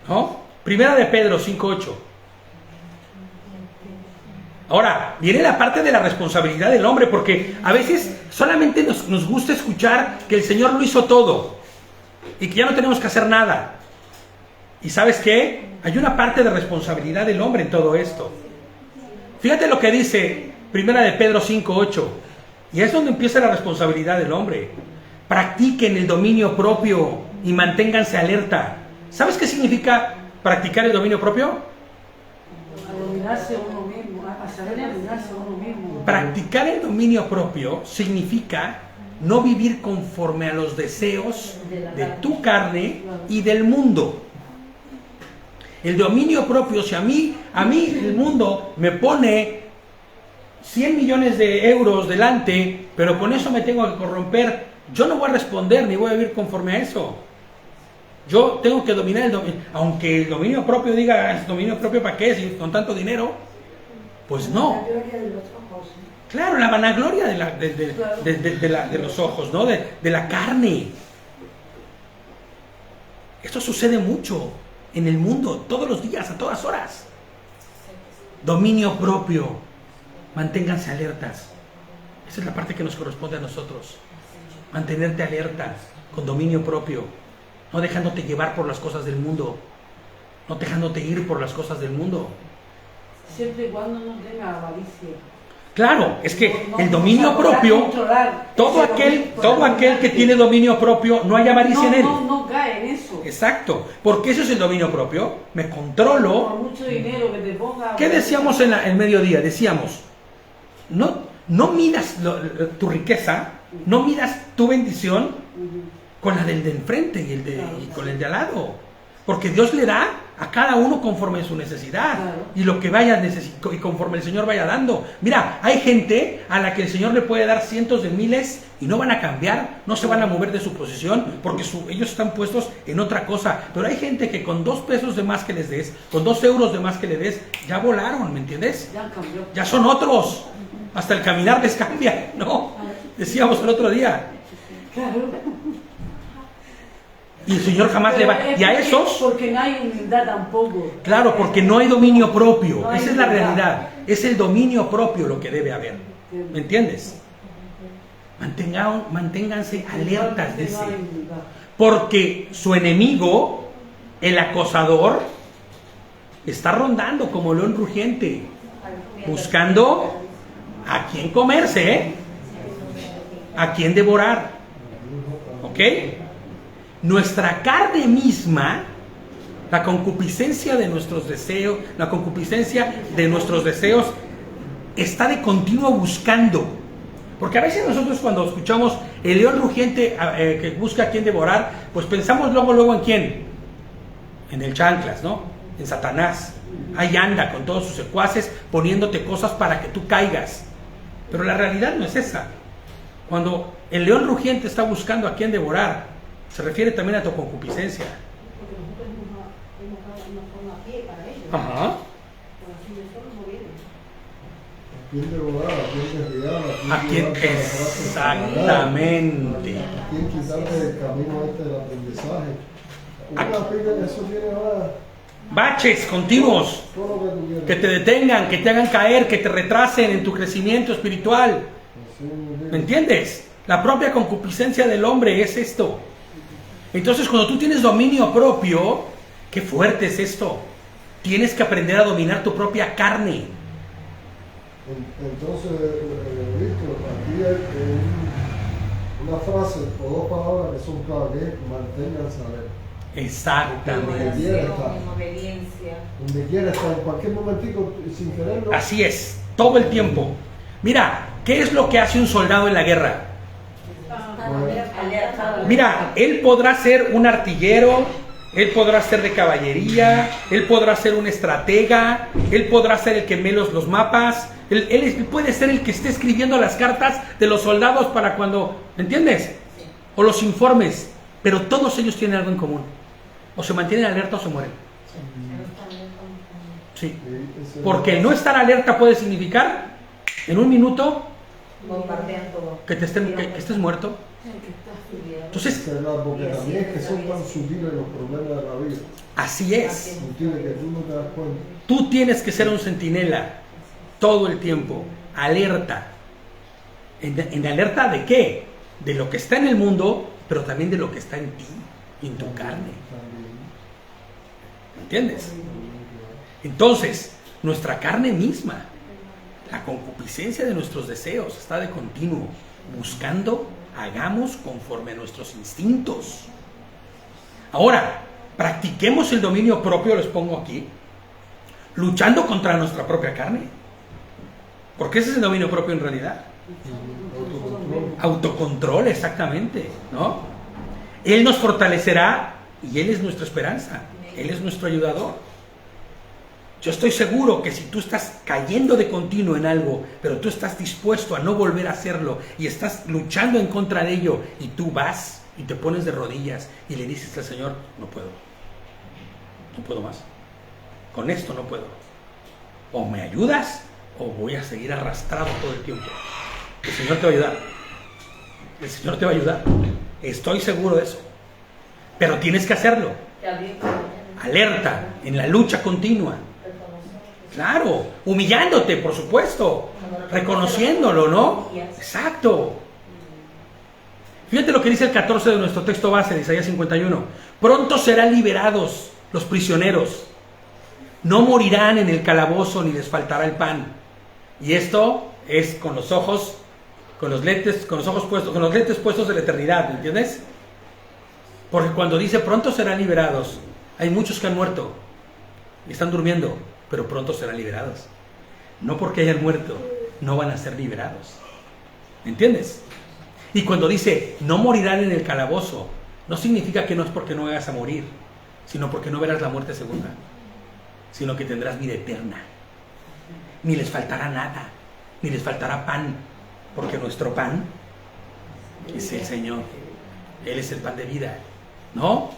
¿No? Primera de Pedro 5.8. Ahora, viene la parte de la responsabilidad del hombre, porque a veces solamente nos gusta escuchar que el Señor lo hizo todo y que ya no tenemos que hacer nada. ¿Y sabes qué? Hay una parte de responsabilidad del hombre en todo esto. Fíjate lo que dice Primera de Pedro 5.8. Y es donde empieza la responsabilidad del hombre. Practiquen el dominio propio y manténganse alerta. ¿Sabes qué significa practicar el dominio propio? A dominarse uno mismo, a saber dominarse uno mismo. Practicar el dominio propio significa no vivir conforme a los deseos de tu carne y del mundo. El dominio propio, si a mí el mundo me pone 100 millones de euros delante, pero con eso me tengo que corromper, yo no voy a responder ni voy a vivir conforme a eso. Yo tengo que dominar el dominio, aunque el dominio propio diga, ¿es dominio propio para qué? Si con tanto dinero, pues no. Claro, la vanagloria de los ojos, ¿no? De la carne. Esto sucede mucho en el mundo, todos los días, a todas horas. Dominio propio. Manténganse alertas. Esa es la parte que nos corresponde a nosotros. Mantenerte alerta, con dominio propio. No dejándote llevar por las cosas del mundo. No dejándote ir por las cosas del mundo. Siempre y cuando no tenga avaricia. Claro, es que el dominio propio, todo aquel que tiene dominio propio, no hay avaricia en él. No cae en eso. Exacto, porque eso es el dominio propio. Me controlo. Por mucho dinero que te ponga. ¿Qué decíamos en el mediodía? Decíamos, no midas tu riqueza, no midas tu bendición con la del de enfrente y con el de al lado. Porque Dios le da a cada uno conforme a su necesidad. Claro. Y lo que vaya y conforme el Señor vaya dando. Mira, hay gente a la que el Señor le puede dar cientos de miles y no van a cambiar, no se van a mover de su posición porque ellos están puestos en otra cosa. Pero hay gente que con 2 pesos de más que les des, con 2 euros de más que le des, ya volaron, ¿me entiendes? Ya son otros. Hasta el caminar les cambia, ¿no? Decíamos el otro día. Claro. Y el Señor jamás le va. Y a esos. Porque no hay humildad tampoco. Claro, porque no hay dominio propio. No hay Esa es la realidad. Es el dominio propio lo que debe haber. ¿Me entiendes? Manténganse alertas, dice. Porque su enemigo, el acosador, está rondando como león rugiente, buscando a quién comerse, ¿eh? A quién devorar. ¿Ok? Nuestra carne misma, la concupiscencia de nuestros deseos, está de continuo buscando. Porque a veces nosotros cuando escuchamos el león rugiente que busca a quien devorar, pues pensamos luego en quién, en el chanclas, ¿no? En Satanás. Ahí anda con todos sus secuaces poniéndote cosas para que tú caigas. Pero la realidad no es esa. Cuando el león rugiente está buscando a quien devorar, se refiere también a tu concupiscencia. Ajá. quién devorar, a quién desviar, ¿A quién? Exactamente. a quién quitarte del camino del aprendizaje. Eso tiene ahora Baches continuos todo lo que tú quieras. que te detengan, que te hagan caer, que te retrasen en tu crecimiento espiritual. Así mismo. ¿Me entiendes? La propia concupiscencia del hombre es esto. Entonces, cuando tú tienes dominio propio, qué fuerte es esto. Tienes que aprender a dominar tu propia carne. Entonces, Víctor, aquí hay una frase o dos palabras que son clave, que es manténganse alerta. Exactamente. En obediencia. Donde quiera estar, en cualquier momentico, sin quererlo. Así es, todo el tiempo. Mira, ¿qué es lo que hace un soldado en la guerra? Alerta. Mira, él podrá ser un artillero, él podrá ser de caballería, él podrá ser un estratega, él podrá ser el que mee los mapas, él puede ser el que esté escribiendo las cartas de los soldados para cuando, ¿entiendes? O los informes, pero todos ellos tienen algo en común. O se mantienen alerta o se mueren. Sí. Porque el no estar alerta puede significar, en un minuto, Bombardean todo. que estés muerto. Entonces, Porque también es que son tan sutiles los problemas de la vida. así es. Sutiles que tú no te das cuenta. Tú tienes que ser un centinela todo el tiempo, alerta. ¿En alerta de qué? De lo que está en el mundo, pero también de lo que está en ti, en tu carne. ¿Entiendes? Entonces, nuestra carne misma, la concupiscencia de nuestros deseos está de continuo, buscando, hagamos conforme a nuestros instintos. Ahora, practiquemos el dominio propio, les pongo aquí, luchando contra nuestra propia carne. Porque ese es el dominio propio en realidad. Autocontrol, exactamente, ¿no? Él nos fortalecerá y Él es nuestra esperanza. Él es nuestro ayudador. Yo estoy seguro que si tú estás cayendo de continuo en algo, pero tú estás dispuesto a no volver a hacerlo y estás luchando en contra de ello y tú vas y te pones de rodillas y le dices al Señor, no puedo más. Con esto no puedo. O me ayudas o voy a seguir arrastrado todo el tiempo. El Señor te va a ayudar. El Señor te va a ayudar. Estoy seguro de eso. Pero tienes que hacerlo. Alerta, en la lucha continua. Claro, humillándote, por supuesto. Reconociéndolo, ¿no? Exacto. Fíjate lo que dice el 14 de nuestro texto base de Isaías 51. Pronto serán liberados los prisioneros. No morirán en el calabozo ni les faltará el pan. Y esto es con los ojos, con los lentes puestos de la eternidad, ¿me entiendes? Porque cuando dice pronto serán liberados, hay muchos que han muerto y están durmiendo, pero pronto serán liberados. No porque hayan muerto, no van a ser liberados. ¿Me entiendes? Y cuando dice no morirán en el calabozo, no significa que no es porque no vayas a morir, sino porque no verás la muerte segunda, sino que tendrás vida eterna. Ni les faltará nada, ni les faltará pan, porque nuestro pan es el Señor. Él es el pan de vida, ¿no?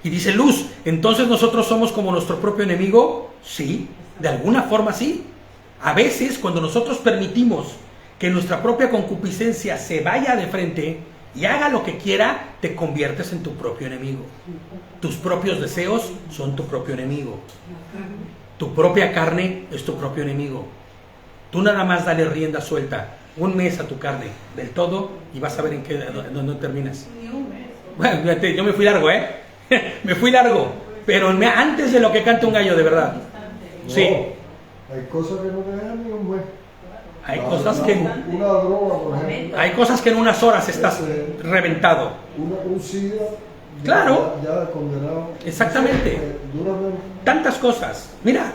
Y dice Luz, entonces nosotros somos como nuestro propio enemigo. Sí, de alguna forma sí. A veces cuando nosotros permitimos que nuestra propia concupiscencia se vaya de frente y haga lo que quiera, te conviertes en tu propio enemigo. Tus propios deseos son tu propio enemigo. Tu propia carne es tu propio enemigo. Tú nada más dale rienda suelta un mes a tu carne del todo y vas a ver en qué dónde terminas. Bueno, yo me fui largo, me fui largo, pero antes de lo que canta un gallo, de verdad. Sí. Hay cosas que no te dejan ni un mes. Hay cosas que una droga, por ejemplo. hay cosas que en unas horas estás reventado. Un SIDA. Claro. Ya condenado. Exactamente. Duramente. Tantas cosas. Mira,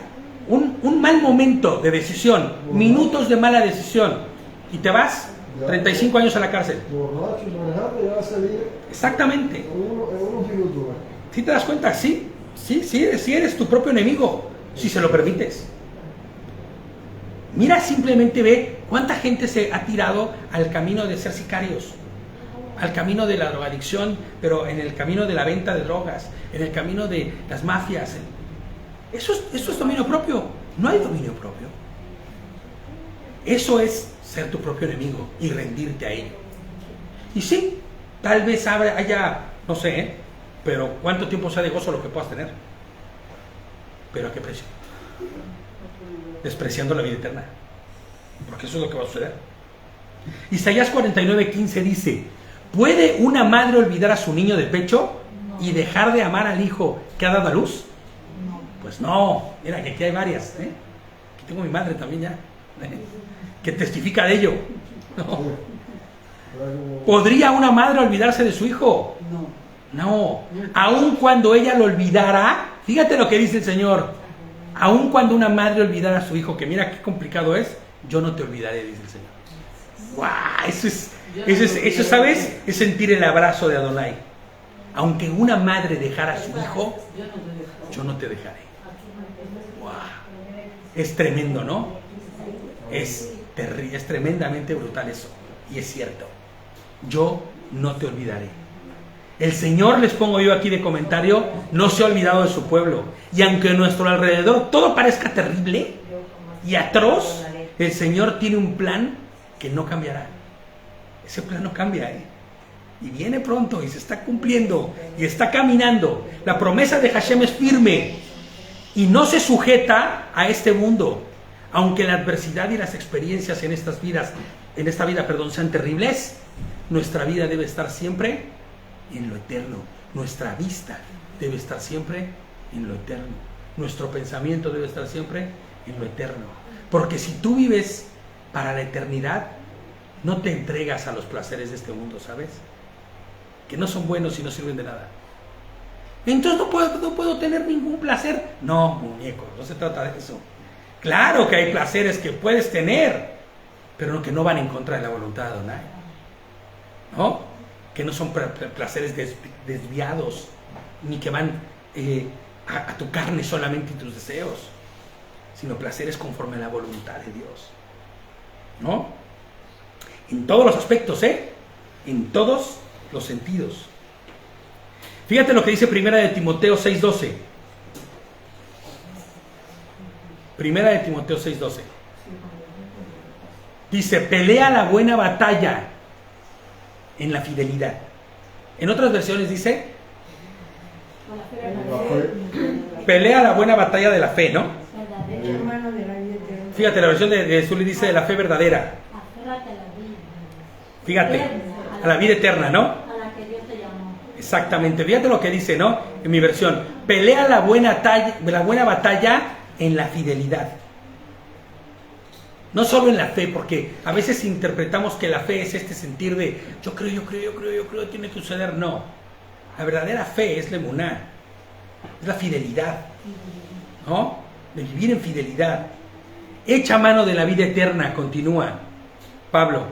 un mal momento de decisión, minutos de mala decisión, y te vas 35 años a la cárcel. Borracho, manejando, ya va a salir. Exactamente. En unos minutos. ¿Sí te das cuenta? Sí eres tu propio enemigo, si se lo permites. Mira, simplemente ve cuánta gente se ha tirado al camino de ser sicarios, al camino de la drogadicción, pero en el camino de la venta de drogas, en el camino de las mafias. Eso es dominio propio. No hay dominio propio. Eso es ser tu propio enemigo y rendirte a ello. Y sí, tal vez haya, no sé, pero ¿cuánto tiempo sea de gozo lo que puedas tener? ¿Pero a qué precio? Despreciando la vida eterna. Porque eso es lo que va a suceder. Isaías 49:15 dice: ¿puede una madre olvidar a su niño de pecho y dejar de amar al hijo que ha dado a luz? Pues no. Mira, que aquí hay varias, ¿eh? Aquí tengo mi madre también ya, que testifica de ello. No. ¿Podría una madre olvidarse de su hijo? No. Aun cuando ella lo olvidara, fíjate lo que dice el Señor. Aun cuando una madre olvidara a su hijo, que mira qué complicado es, yo no te olvidaré, dice el Señor. ¡Guau! Eso, ¿sabes? Es sentir el abrazo de Adonai. Aunque una madre dejara a su hijo, yo no te dejaré. ¡Guau! Es tremendo, ¿no? Es tremendamente brutal eso. Y es cierto. Yo no te olvidaré. El Señor, les pongo yo aquí de comentario, no se ha olvidado de su pueblo. Y aunque a nuestro alrededor todo parezca terrible y atroz, el Señor tiene un plan que no cambiará. Ese plan no cambia, y viene pronto y se está cumpliendo y está caminando. La promesa de Hashem es firme y no se sujeta a este mundo. Aunque la adversidad y las experiencias en esta vida, sean terribles, nuestra vida debe estar siempre en lo eterno. Nuestra vista debe estar siempre en lo eterno. Nuestro pensamiento debe estar siempre en lo eterno. Porque si tú vives para la eternidad, no te entregas a los placeres de este mundo, ¿sabes? Que no son buenos y no sirven de nada. Entonces no puedo tener ningún placer. No, muñeco, no se trata de eso. Claro que hay placeres que puedes tener, pero que no van en contra de la voluntad de Adonai, ¿no? Que no son placeres desviados, ni que van a tu carne solamente y tus deseos, sino placeres conforme a la voluntad de Dios, ¿no? En todos los aspectos, en todos los sentidos. Fíjate lo que dice Primera de Timoteo 6:12. Primera de Timoteo 6:12. Dice: pelea la buena batalla en la fidelidad. En otras versiones dice: pelea la buena batalla de la fe, ¿no? Fíjate, la versión de Zuli dice de la fe verdadera. Fíjate, a la vida eterna, ¿no? A la que Dios te llamó. Exactamente, fíjate lo que dice, ¿no? En mi versión: pelea la buena batalla en la fidelidad. No solo en la fe, porque a veces interpretamos que la fe es este sentir de yo creo, tiene que suceder. No, la verdadera fe es la emuná, es la fidelidad, ¿no? De vivir en fidelidad. Echa mano de la vida eterna, continúa Pablo,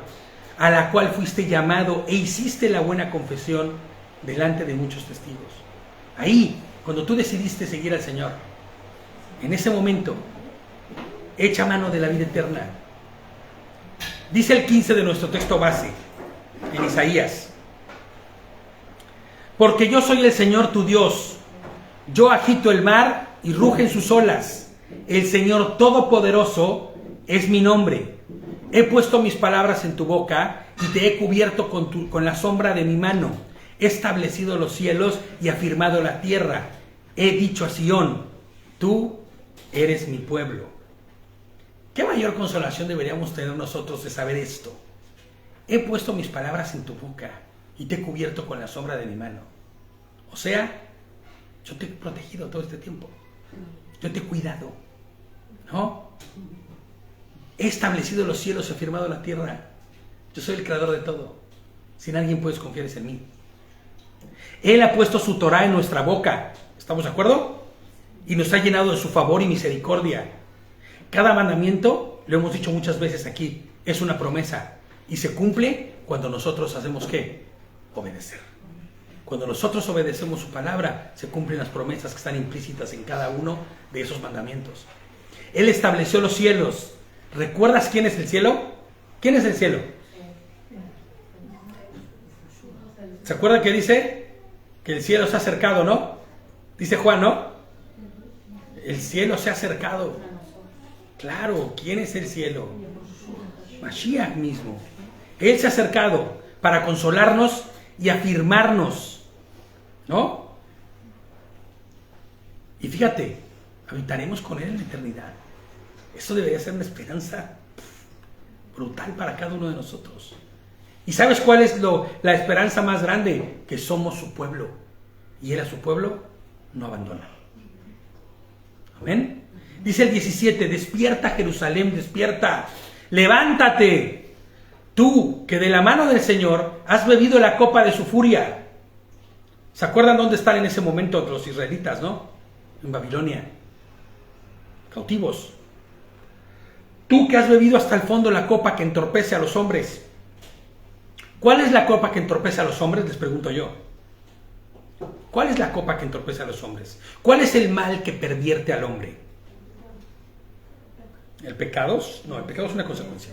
a la cual fuiste llamado e hiciste la buena confesión delante de muchos testigos. Ahí, cuando tú decidiste seguir al Señor, en ese momento, echa mano de la vida eterna. Dice el 15 de nuestro texto base, en Isaías: porque yo soy el Señor tu Dios, yo agito el mar y rugen sus olas, el Señor Todopoderoso es mi nombre. He puesto mis palabras en tu boca y te he cubierto con la sombra de mi mano. He establecido los cielos y afirmado la tierra. He dicho a Sión: tú eres mi pueblo. ¿Qué mayor consolación deberíamos tener nosotros de saber esto? He puesto mis palabras en tu boca y te he cubierto con la sombra de mi mano. O sea, yo te he protegido todo este tiempo. Yo te he cuidado, ¿no? He establecido los cielos y afirmado la tierra. Yo soy el creador de todo. Si en alguien puedes confiar es en mí. Él ha puesto su Torah en nuestra boca. ¿Estamos de acuerdo? Y nos ha llenado de su favor y misericordia. Cada mandamiento, lo hemos dicho muchas veces aquí, es una promesa. Y se cumple cuando nosotros hacemos ¿qué? Obedecer. Cuando nosotros obedecemos su palabra, se cumplen las promesas que están implícitas en cada uno de esos mandamientos. Él estableció los cielos. ¿Recuerdas quién es el cielo? ¿Quién es el cielo? ¿Se acuerdan que dice? Que el cielo se ha acercado, ¿no? Dice Juan, ¿no? El cielo se ha acercado. Claro, ¿quién es el cielo? Mashiach mismo. Él se ha acercado para consolarnos y afirmarnos, ¿no? Y fíjate, habitaremos con Él en la eternidad. Eso debería ser una esperanza brutal para cada uno de nosotros. ¿Y sabes cuál es la esperanza más grande? Que somos su pueblo. Y Él a su pueblo no abandona. Amén. Dice el 17, despierta Jerusalén, despierta, levántate, tú que de la mano del Señor has bebido la copa de su furia. ¿Se acuerdan dónde están en ese momento los israelitas, no? En Babilonia, cautivos. Tú que has bebido hasta el fondo la copa que entorpece a los hombres. ¿Cuál es la copa que entorpece a los hombres? Les pregunto yo. ¿Cuál es la copa que entorpece a los hombres? ¿Cuál es el mal que pervierte al hombre? ¿El pecado? No, el pecado es una consecuencia.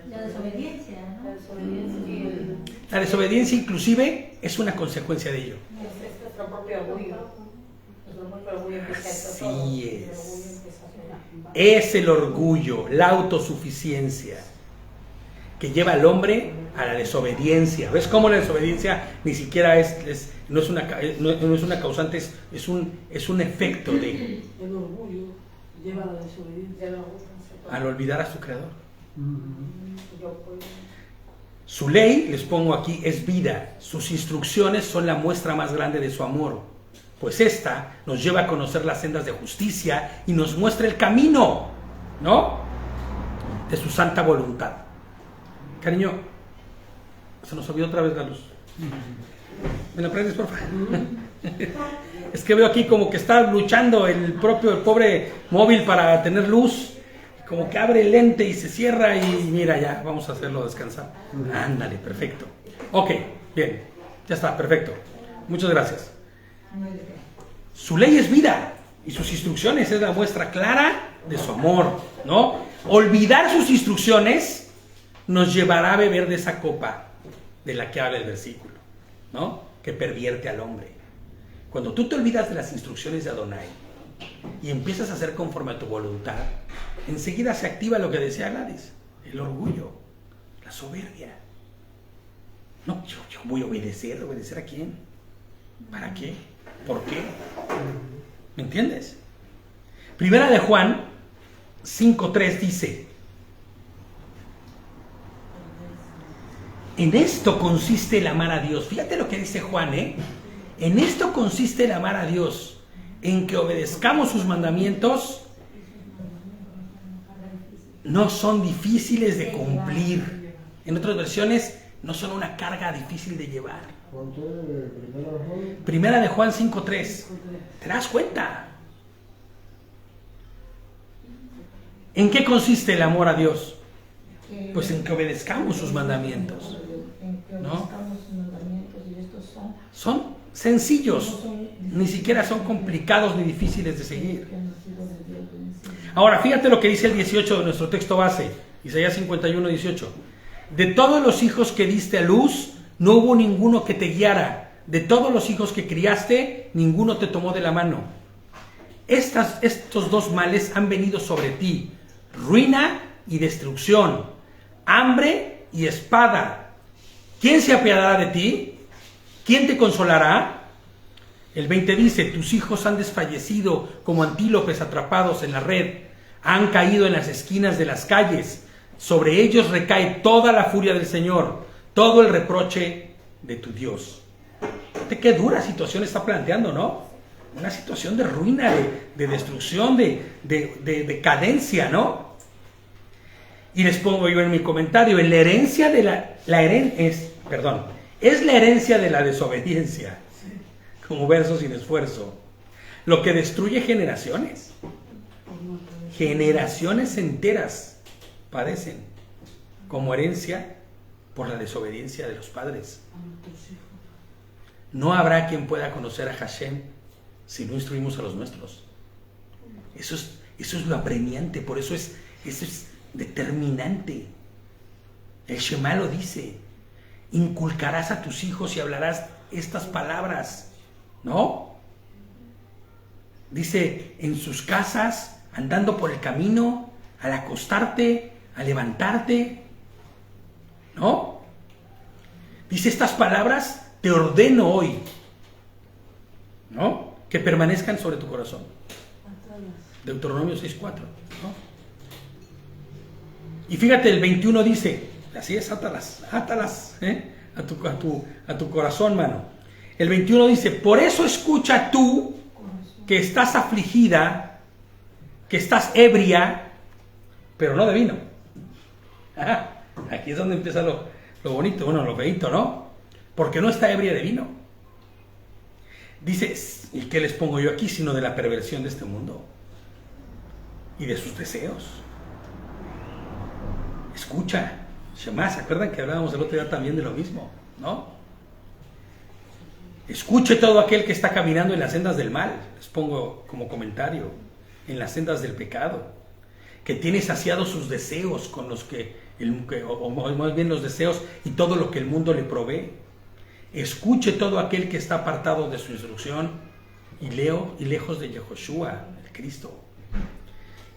La desobediencia, ¿no? La desobediencia inclusive es una consecuencia de ello. Es nuestro propio orgullo. Nuestro propio orgullo empieza a hacer todo. Así El orgullo es. empieza a hacer. Es el orgullo, la autosuficiencia que lleva al hombre a la desobediencia. ¿Ves cómo la desobediencia ni siquiera no es una causante, es un efecto de El orgullo lleva a la desobediencia. El orgullo hace todo. al olvidar a su creador? Yo puedo. Su ley, les pongo aquí, es vida. Sus instrucciones son la muestra más grande de su amor, pues esta nos lleva a conocer las sendas de justicia y nos muestra el camino, ¿no?, de su santa voluntad. Cariño, se nos olvidó otra vez la luz. ¿Me la prendes, por favor? Es que veo aquí como que está luchando el pobre móvil para tener luz. Como que abre el lente y se cierra y mira, ya, vamos a hacerlo descansar. Ándale, perfecto. Ok, bien, ya está, perfecto. Muchas gracias. Su ley es vida y sus instrucciones es la muestra clara de su amor, ¿no? Olvidar sus instrucciones nos llevará a beber de esa copa de la que habla el versículo, ¿no?, que pervierte al hombre. Cuando tú te olvidas de las instrucciones de Adonai y empiezas a hacer conforme a tu voluntad, enseguida se activa lo que decía Gladys, el orgullo, la soberbia. No, yo voy a obedecer. ¿Obedecer a quién? ¿Para qué? ¿Por qué? ¿Me entiendes? Primera de Juan 5:3 dice: en esto consiste el amar a Dios. Fíjate lo que dice Juan, en esto consiste el amar a Dios, en que obedezcamos sus mandamientos. No son difíciles de cumplir. En otras versiones, no son una carga difícil de llevar. ¿Cuánto es Primera de Juan 5:3. ¿Te das cuenta? ¿En qué consiste el amor a Dios? Pues en que obedezcamos sus mandamientos. En que ¿no? obedezcamos sus mandamientos, y estos Son sencillos, ni siquiera son complicados ni difíciles de seguir. que han nacido de Dios, bendecidos. Ahora, fíjate lo que dice el 18 de nuestro texto base, Isaías 51:18. De todos los hijos que diste a luz, no hubo ninguno que te guiara. De todos los hijos que criaste, ninguno te tomó de la mano. Estos dos males han venido sobre ti: ruina y destrucción, hambre y espada. ¿Quién se apiadará de ti? ¿Quién te consolará? El 20 dice: tus hijos han desfallecido como antílopes atrapados en la red, han caído en las esquinas de las calles. Sobre ellos recae toda la furia del Señor, todo el reproche de tu Dios. Fíjate qué dura situación está planteando, ¿no? Una situación de ruina, de destrucción, de decadencia, ¿no? Y les pongo yo en mi comentario: la herencia de es la herencia de la desobediencia, como verso sin esfuerzo, lo que destruye generaciones. Generaciones enteras padecen como herencia por la desobediencia de los padres. No habrá quien pueda conocer a Hashem si no instruimos a los nuestros. Eso es lo apremiante, por eso eso es determinante. El Shema lo dice: inculcarás a tus hijos y hablarás estas palabras, ¿no? Dice: en sus casas, andando por el camino, al acostarte, al levantarte, ¿no? Dice, estas palabras te ordeno hoy, ¿no? Que permanezcan sobre tu corazón. Deuteronomio 6:4, ¿no? Y fíjate, el 21 dice, así es, átalas, a tu corazón, mano. El 21 dice, por eso escucha tú que estás afligida, que estás ebria, pero no de vino. Ajá. Aquí es donde empieza lo bonito, bueno, lo feíto, ¿no? Porque no está ebria de vino. Dice, ¿y qué les pongo yo aquí? Sino de la perversión de este mundo y de sus deseos. Escucha, Shema, ¿se acuerdan que hablábamos el otro día también de lo mismo? ¿No? Escuche todo aquel que está caminando en las sendas del mal, les pongo como comentario, en las sendas del pecado, que tiene saciados sus deseos con los o más bien los deseos y todo lo que el mundo le provee. Escuche todo aquel que está apartado de su instrucción y lejos de Yehoshua, el Cristo.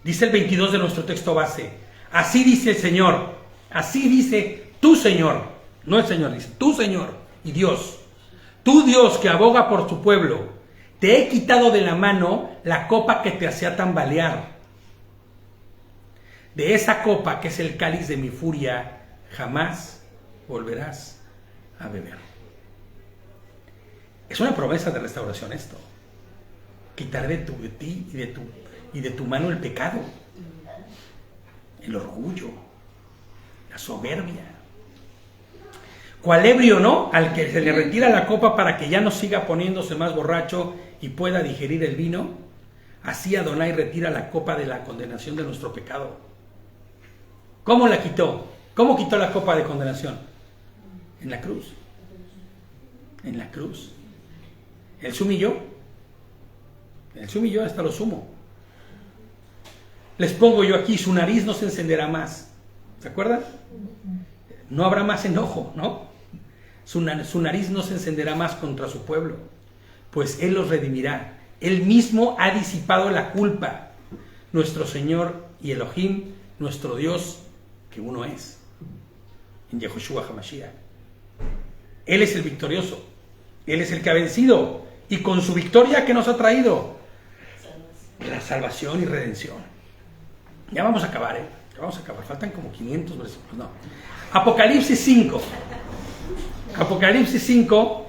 Dice el 22 de nuestro texto base, así dice el Señor, así dice tu Señor, no el Señor, dice tu Señor y Dios, tu Dios que aboga por tu pueblo, te he quitado de la mano la copa que te hacía tambalear. De esa copa que es el cáliz de mi furia, jamás volverás a beber. Es una promesa de restauración esto. Quitaré de ti y de tu mano el pecado, el orgullo, la soberbia. Cual ebrio, ¿no? Al que se le retira la copa para que ya no siga poniéndose más borracho y pueda digerir el vino, así Adonai retira la copa de la condenación de nuestro pecado. ¿Cómo la quitó? ¿Cómo quitó la copa de condenación? En la cruz. En la cruz. Él se humilló. Él se humilló hasta lo sumo. Les pongo yo aquí, su nariz no se encenderá más. ¿Se acuerdan? No habrá más enojo, ¿no? Su nariz no se encenderá más contra su pueblo, pues Él los redimirá. Él mismo ha disipado la culpa. Nuestro Señor y Elohim, nuestro Dios, que uno es, en Yehoshua HaMashiach. Él es el victorioso. Él es el que ha vencido. Y con su victoria, ¿qué nos ha traído? La salvación y redención. Ya vamos a acabar, ¿eh? Ya vamos a acabar. Faltan como 500 versículos. No. Apocalipsis 5. Apocalipsis 5,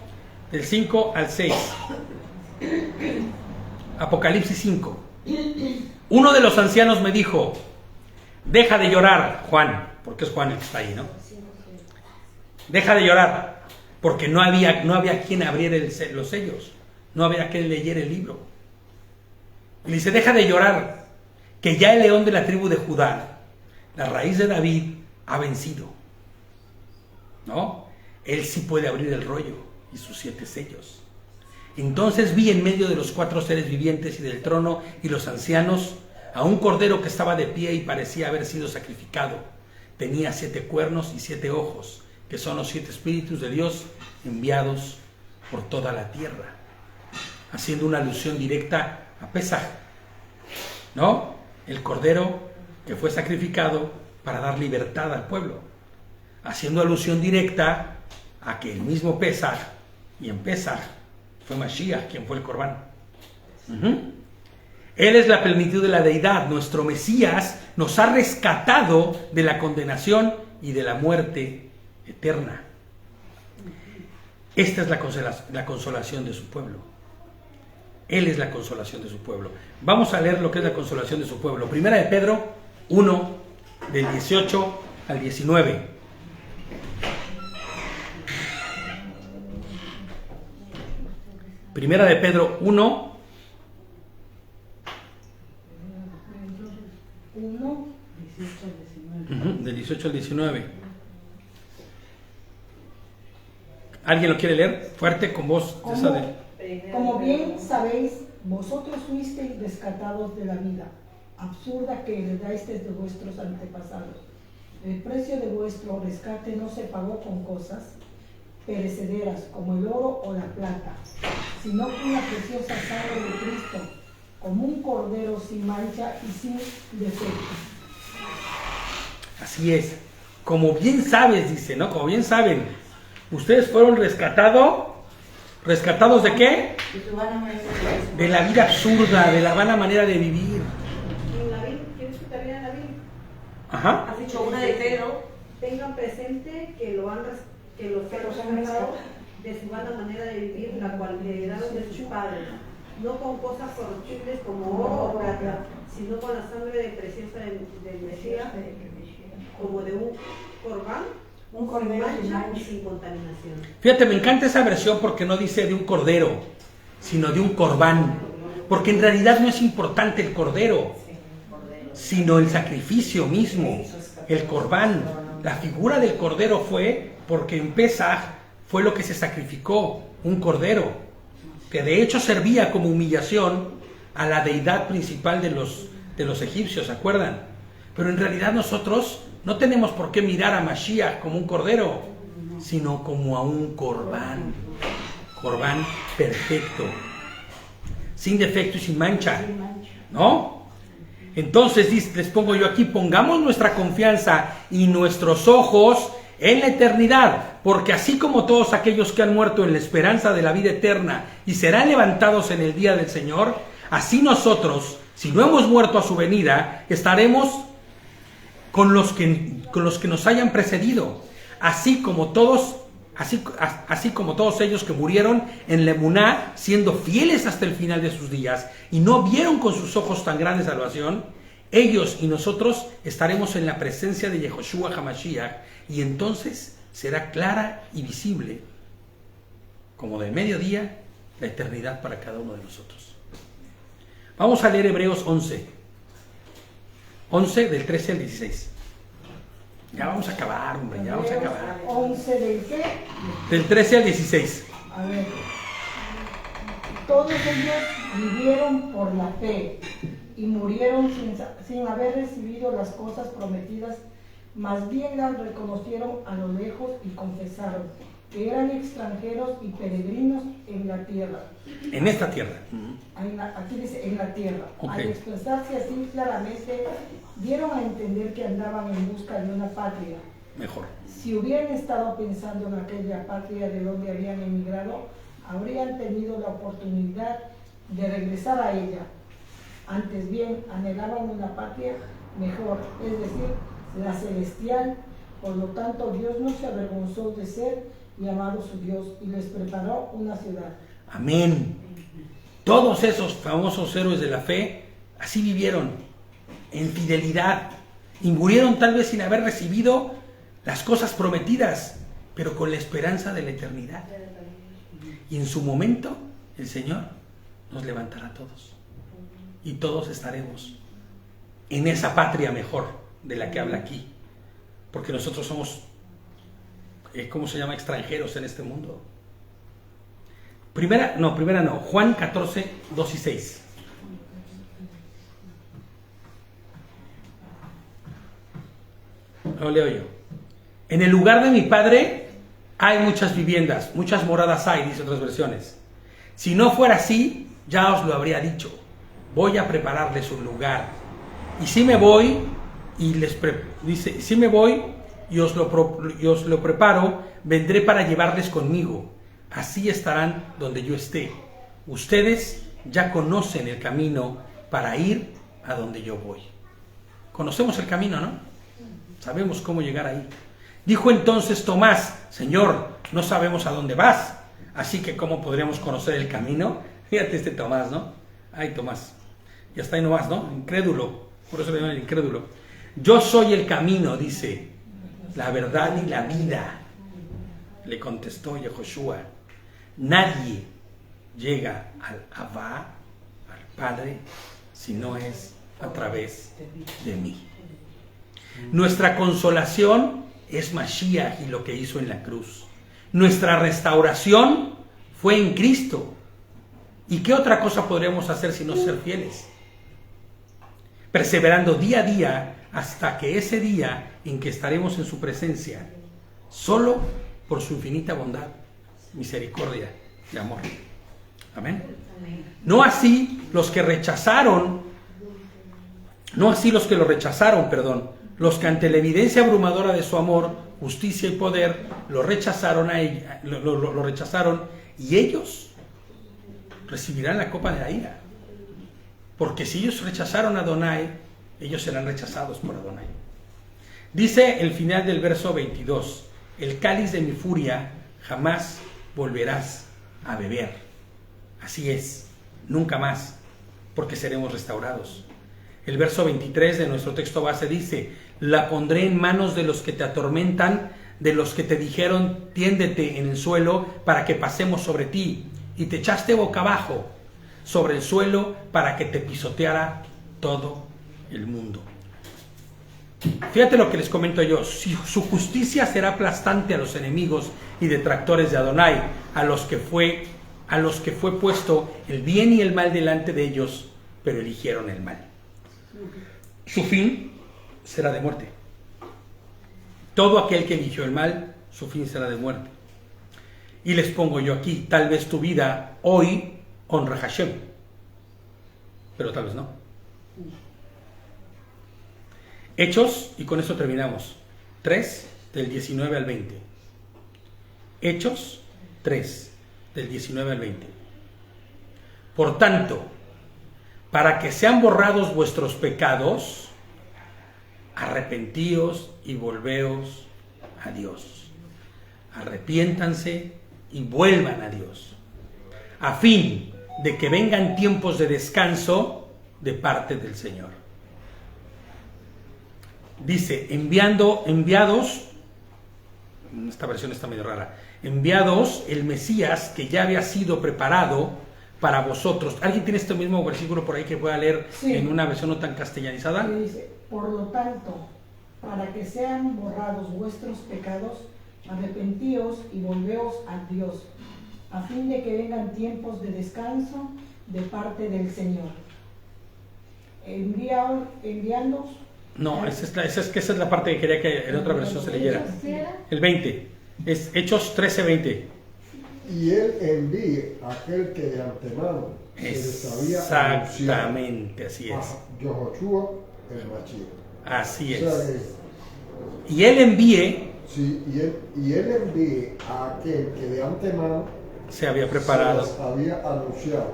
del 5 al 6. Apocalipsis 5. Uno de los ancianos me dijo, deja de llorar, Juan, porque es Juan el que está ahí, ¿no? Deja de llorar, porque no había quien abriera los sellos, no había quien leyera el libro. Y dice, deja de llorar, que ya el león de la tribu de Judá, la raíz de David, ha vencido. ¿No? Él sí puede abrir el rollo y sus 7 sellos. Entonces vi en medio de los 4 seres vivientes y del trono y los ancianos a un cordero que estaba de pie y parecía haber sido sacrificado. Tenía 7 cuernos y 7 ojos, que son los 7 espíritus de Dios enviados por toda la tierra, haciendo una alusión directa a Pesaj, ¿no? El cordero que fue sacrificado para dar libertad al pueblo, haciendo alusión directa a que el mismo Pesaj, y en Pesaj fue Mashiach quien fue el Corbán. Él es la plenitud de la deidad. Nuestro Mesías nos ha rescatado de la condenación y de la muerte eterna. Esta es la consolación de su pueblo. Él es la consolación de su pueblo. Vamos a leer lo que es la consolación de su pueblo. Primera de Pedro 1, del 18 al 19. Primera de Pedro 1, 18 del 18 al 19. ¿Alguien lo quiere leer? Fuerte, con voz. Como bien sabéis, vosotros fuisteis rescatados de la vida absurda que heredasteis de vuestros antepasados. El precio de vuestro rescate no se pagó con cosas perecederas como el oro o la plata, sino con la preciosa sangre de Cristo, como un cordero sin mancha y sin defecto. Así es. Como bien sabes, dice, ¿no? Como bien saben, ustedes fueron rescatados. ¿Rescatados de qué? De la vida absurda, de la vana manera de vivir. En la Biblia, ¿quieres que te lea en la Biblia? Ajá. Has dicho una de Pedro. Tengan presente que los que los han rescatado de su vana manera de vivir, la cual heredaron de sus padres, no con cosas corruptibles como oro o plata, sino con la sangre preciosa del Mesías, como de un corbán, Un cordero sin mancha mancha. y sin contaminación. Fíjate, me encanta esa versión porque no dice de un cordero, sino de un corbán. Porque en realidad no es importante el cordero, sino el sacrificio mismo, el corbán. La figura del cordero fue porque en Pesaj fue lo que se sacrificó, un cordero, que de hecho servía como humillación a la deidad principal de los egipcios, ¿se acuerdan? Pero en realidad nosotros no tenemos por qué mirar a Mashiach como un cordero, sino como a un corbán perfecto, sin defecto y sin mancha, ¿no? Entonces les pongo yo aquí, pongamos nuestra confianza y nuestros ojos en la eternidad, porque así como todos aquellos que han muerto en la esperanza de la vida eterna y serán levantados en el día del Señor, así nosotros, si no hemos muerto a su venida, estaremos con los que nos hayan precedido, así como todos ellos que murieron en la emuná, siendo fieles hasta el final de sus días, y no vieron con sus ojos tan grande salvación, ellos y nosotros estaremos en la presencia de Yehoshua HaMashiach, y entonces será clara y visible, como del mediodía, la eternidad para cada uno de nosotros. Vamos a leer Hebreos 11 del 13 al 16. Ya vamos a acabar, hombre, ya vamos a acabar. 11 del qué? Del 13 al 16. A ver. Todos ellos vivieron por la fe y murieron sin haber recibido las cosas prometidas, más bien las reconocieron a lo lejos y confesaron que eran extranjeros y peregrinos en la tierra. En esta tierra. Aquí dice en la tierra. Ok. Al expresarse así claramente, dieron a entender que andaban en busca de una patria. Mejor. Si hubieran estado pensando en aquella patria de donde habían emigrado, habrían tenido la oportunidad de regresar a ella. Antes bien, anhelaban una patria mejor, es decir, la celestial. Por lo tanto, Dios no se avergonzó de ser llamado su Dios y les preparó una ciudad. Amén. Todos esos famosos héroes de la fe así vivieron, en fidelidad, y murieron tal vez sin haber recibido las cosas prometidas, pero con la esperanza de la eternidad. Y en su momento el Señor nos levantará a todos, y todos estaremos en esa patria mejor de la que habla aquí, porque nosotros somos, ¿cómo se llama? Extranjeros en este mundo. Primera no, Juan 14, 2 y 6. Lo leo yo. En el lugar de mi Padre hay muchas viviendas, muchas moradas hay, dice otras versiones. Si no fuera así, ya os lo habría dicho. Voy a prepararles un lugar. Y si me voy y si me voy y os lo preparo, vendré para llevarles conmigo. Así estarán donde yo esté. Ustedes ya conocen el camino para ir a donde yo voy. Conocemos el camino, ¿no? Sabemos cómo llegar ahí. Dijo entonces Tomás: Señor, no sabemos a dónde vas, así que ¿cómo podríamos conocer el camino? Fíjate este Tomás, ¿no? Ay, Tomás. Y hasta ahí no vas, ¿no? Incrédulo. Por eso le llaman el incrédulo. Yo soy el camino, dice, la verdad y la vida. Le contestó Yehoshua. Nadie llega al Abba, al Padre, si no es a través de mí. Nuestra consolación es Mashiach y lo que hizo en la cruz. Nuestra restauración fue en Cristo. ¿Y qué otra cosa podríamos hacer sino ser fieles? Perseverando día a día hasta que ese día en que estaremos en su presencia, solo por su infinita bondad, misericordia y amor. Amén. No así los que lo rechazaron, los que ante la evidencia abrumadora de su amor, justicia y poder, lo rechazaron lo rechazaron, y ellos recibirán la copa de la ira. Porque si ellos rechazaron a Adonai, ellos serán rechazados por Adonai. Dice el final del verso 22, el cáliz de mi furia jamás volverás a beber. Así es, nunca más, porque seremos restaurados. El verso 23 de nuestro texto base dice, la pondré en manos de los que te atormentan, de los que te dijeron, tiéndete en el suelo para que pasemos sobre ti, y te echaste boca abajo sobre el suelo para que te pisoteara todo el mundo. Fíjate lo que les comento yo, si su justicia será aplastante a los enemigos y detractores de Adonai, a los que fue puesto el bien y el mal delante de ellos, pero eligieron el mal. Su fin será de muerte. Todo aquel que eligió el mal, su fin será de muerte. Y les pongo yo aquí, tal vez tu vida hoy honra a Hashem, pero tal vez no. Hechos, y con esto terminamos, 3 del 19 al 20. Hechos 3 del 19 al 20. Por tanto, para que sean borrados vuestros pecados, arrepentíos y volveos a Dios. Arrepiéntanse y vuelvan a Dios, a fin de que vengan tiempos de descanso de parte del Señor. Dice, enviados, esta versión está medio rara, enviados el Mesías que ya había sido preparado para vosotros. ¿Alguien tiene este mismo versículo por ahí que pueda leer en una versión no tan castellanizada? Dice, por lo tanto, para que sean borrados vuestros pecados, arrepentíos y volveos a Dios, a fin de que vengan tiempos de descanso de parte del Señor. Enviándoos. No, esa es la parte que quería que en otra versión se leyera. El 20, es Hechos 13:20. Y él envíe a aquel que de antemano se les había anunciado. Exactamente, así es. Yehoshua el Mashiach. Así es. O sea Y él envíe, sí, y él envíe a aquel que de antemano se había preparado. se les había anunciado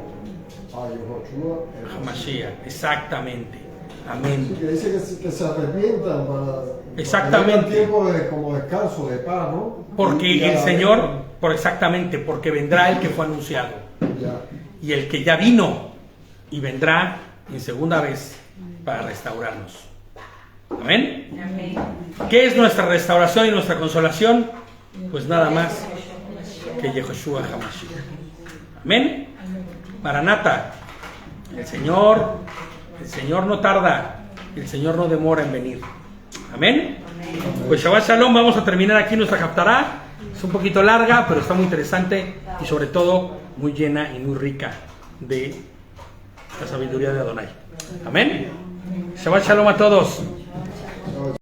a Yehoshua el Hamashiach, exactamente. Amén. Sí, que dice que se arrepientan para Exactamente. tiempo de como descanso, de paz, ¿no? Porque Y el Señor, exactamente, porque vendrá el que fue anunciado. Ya. Y el que ya vino y vendrá en segunda vez para restaurarnos. Amén. Amén. ¿Qué es nuestra restauración y nuestra consolación? Pues nada más que Yehoshua Hamashiach. Amén. Maranata. El Señor no tarda, el Señor no demora en venir. Amén. Pues Shabbat Shalom, vamos a terminar aquí nuestra Haftará. Es un poquito larga, pero está muy interesante y sobre todo muy llena y muy rica de la sabiduría de Adonai. Amén. Shabbat Shalom a todos.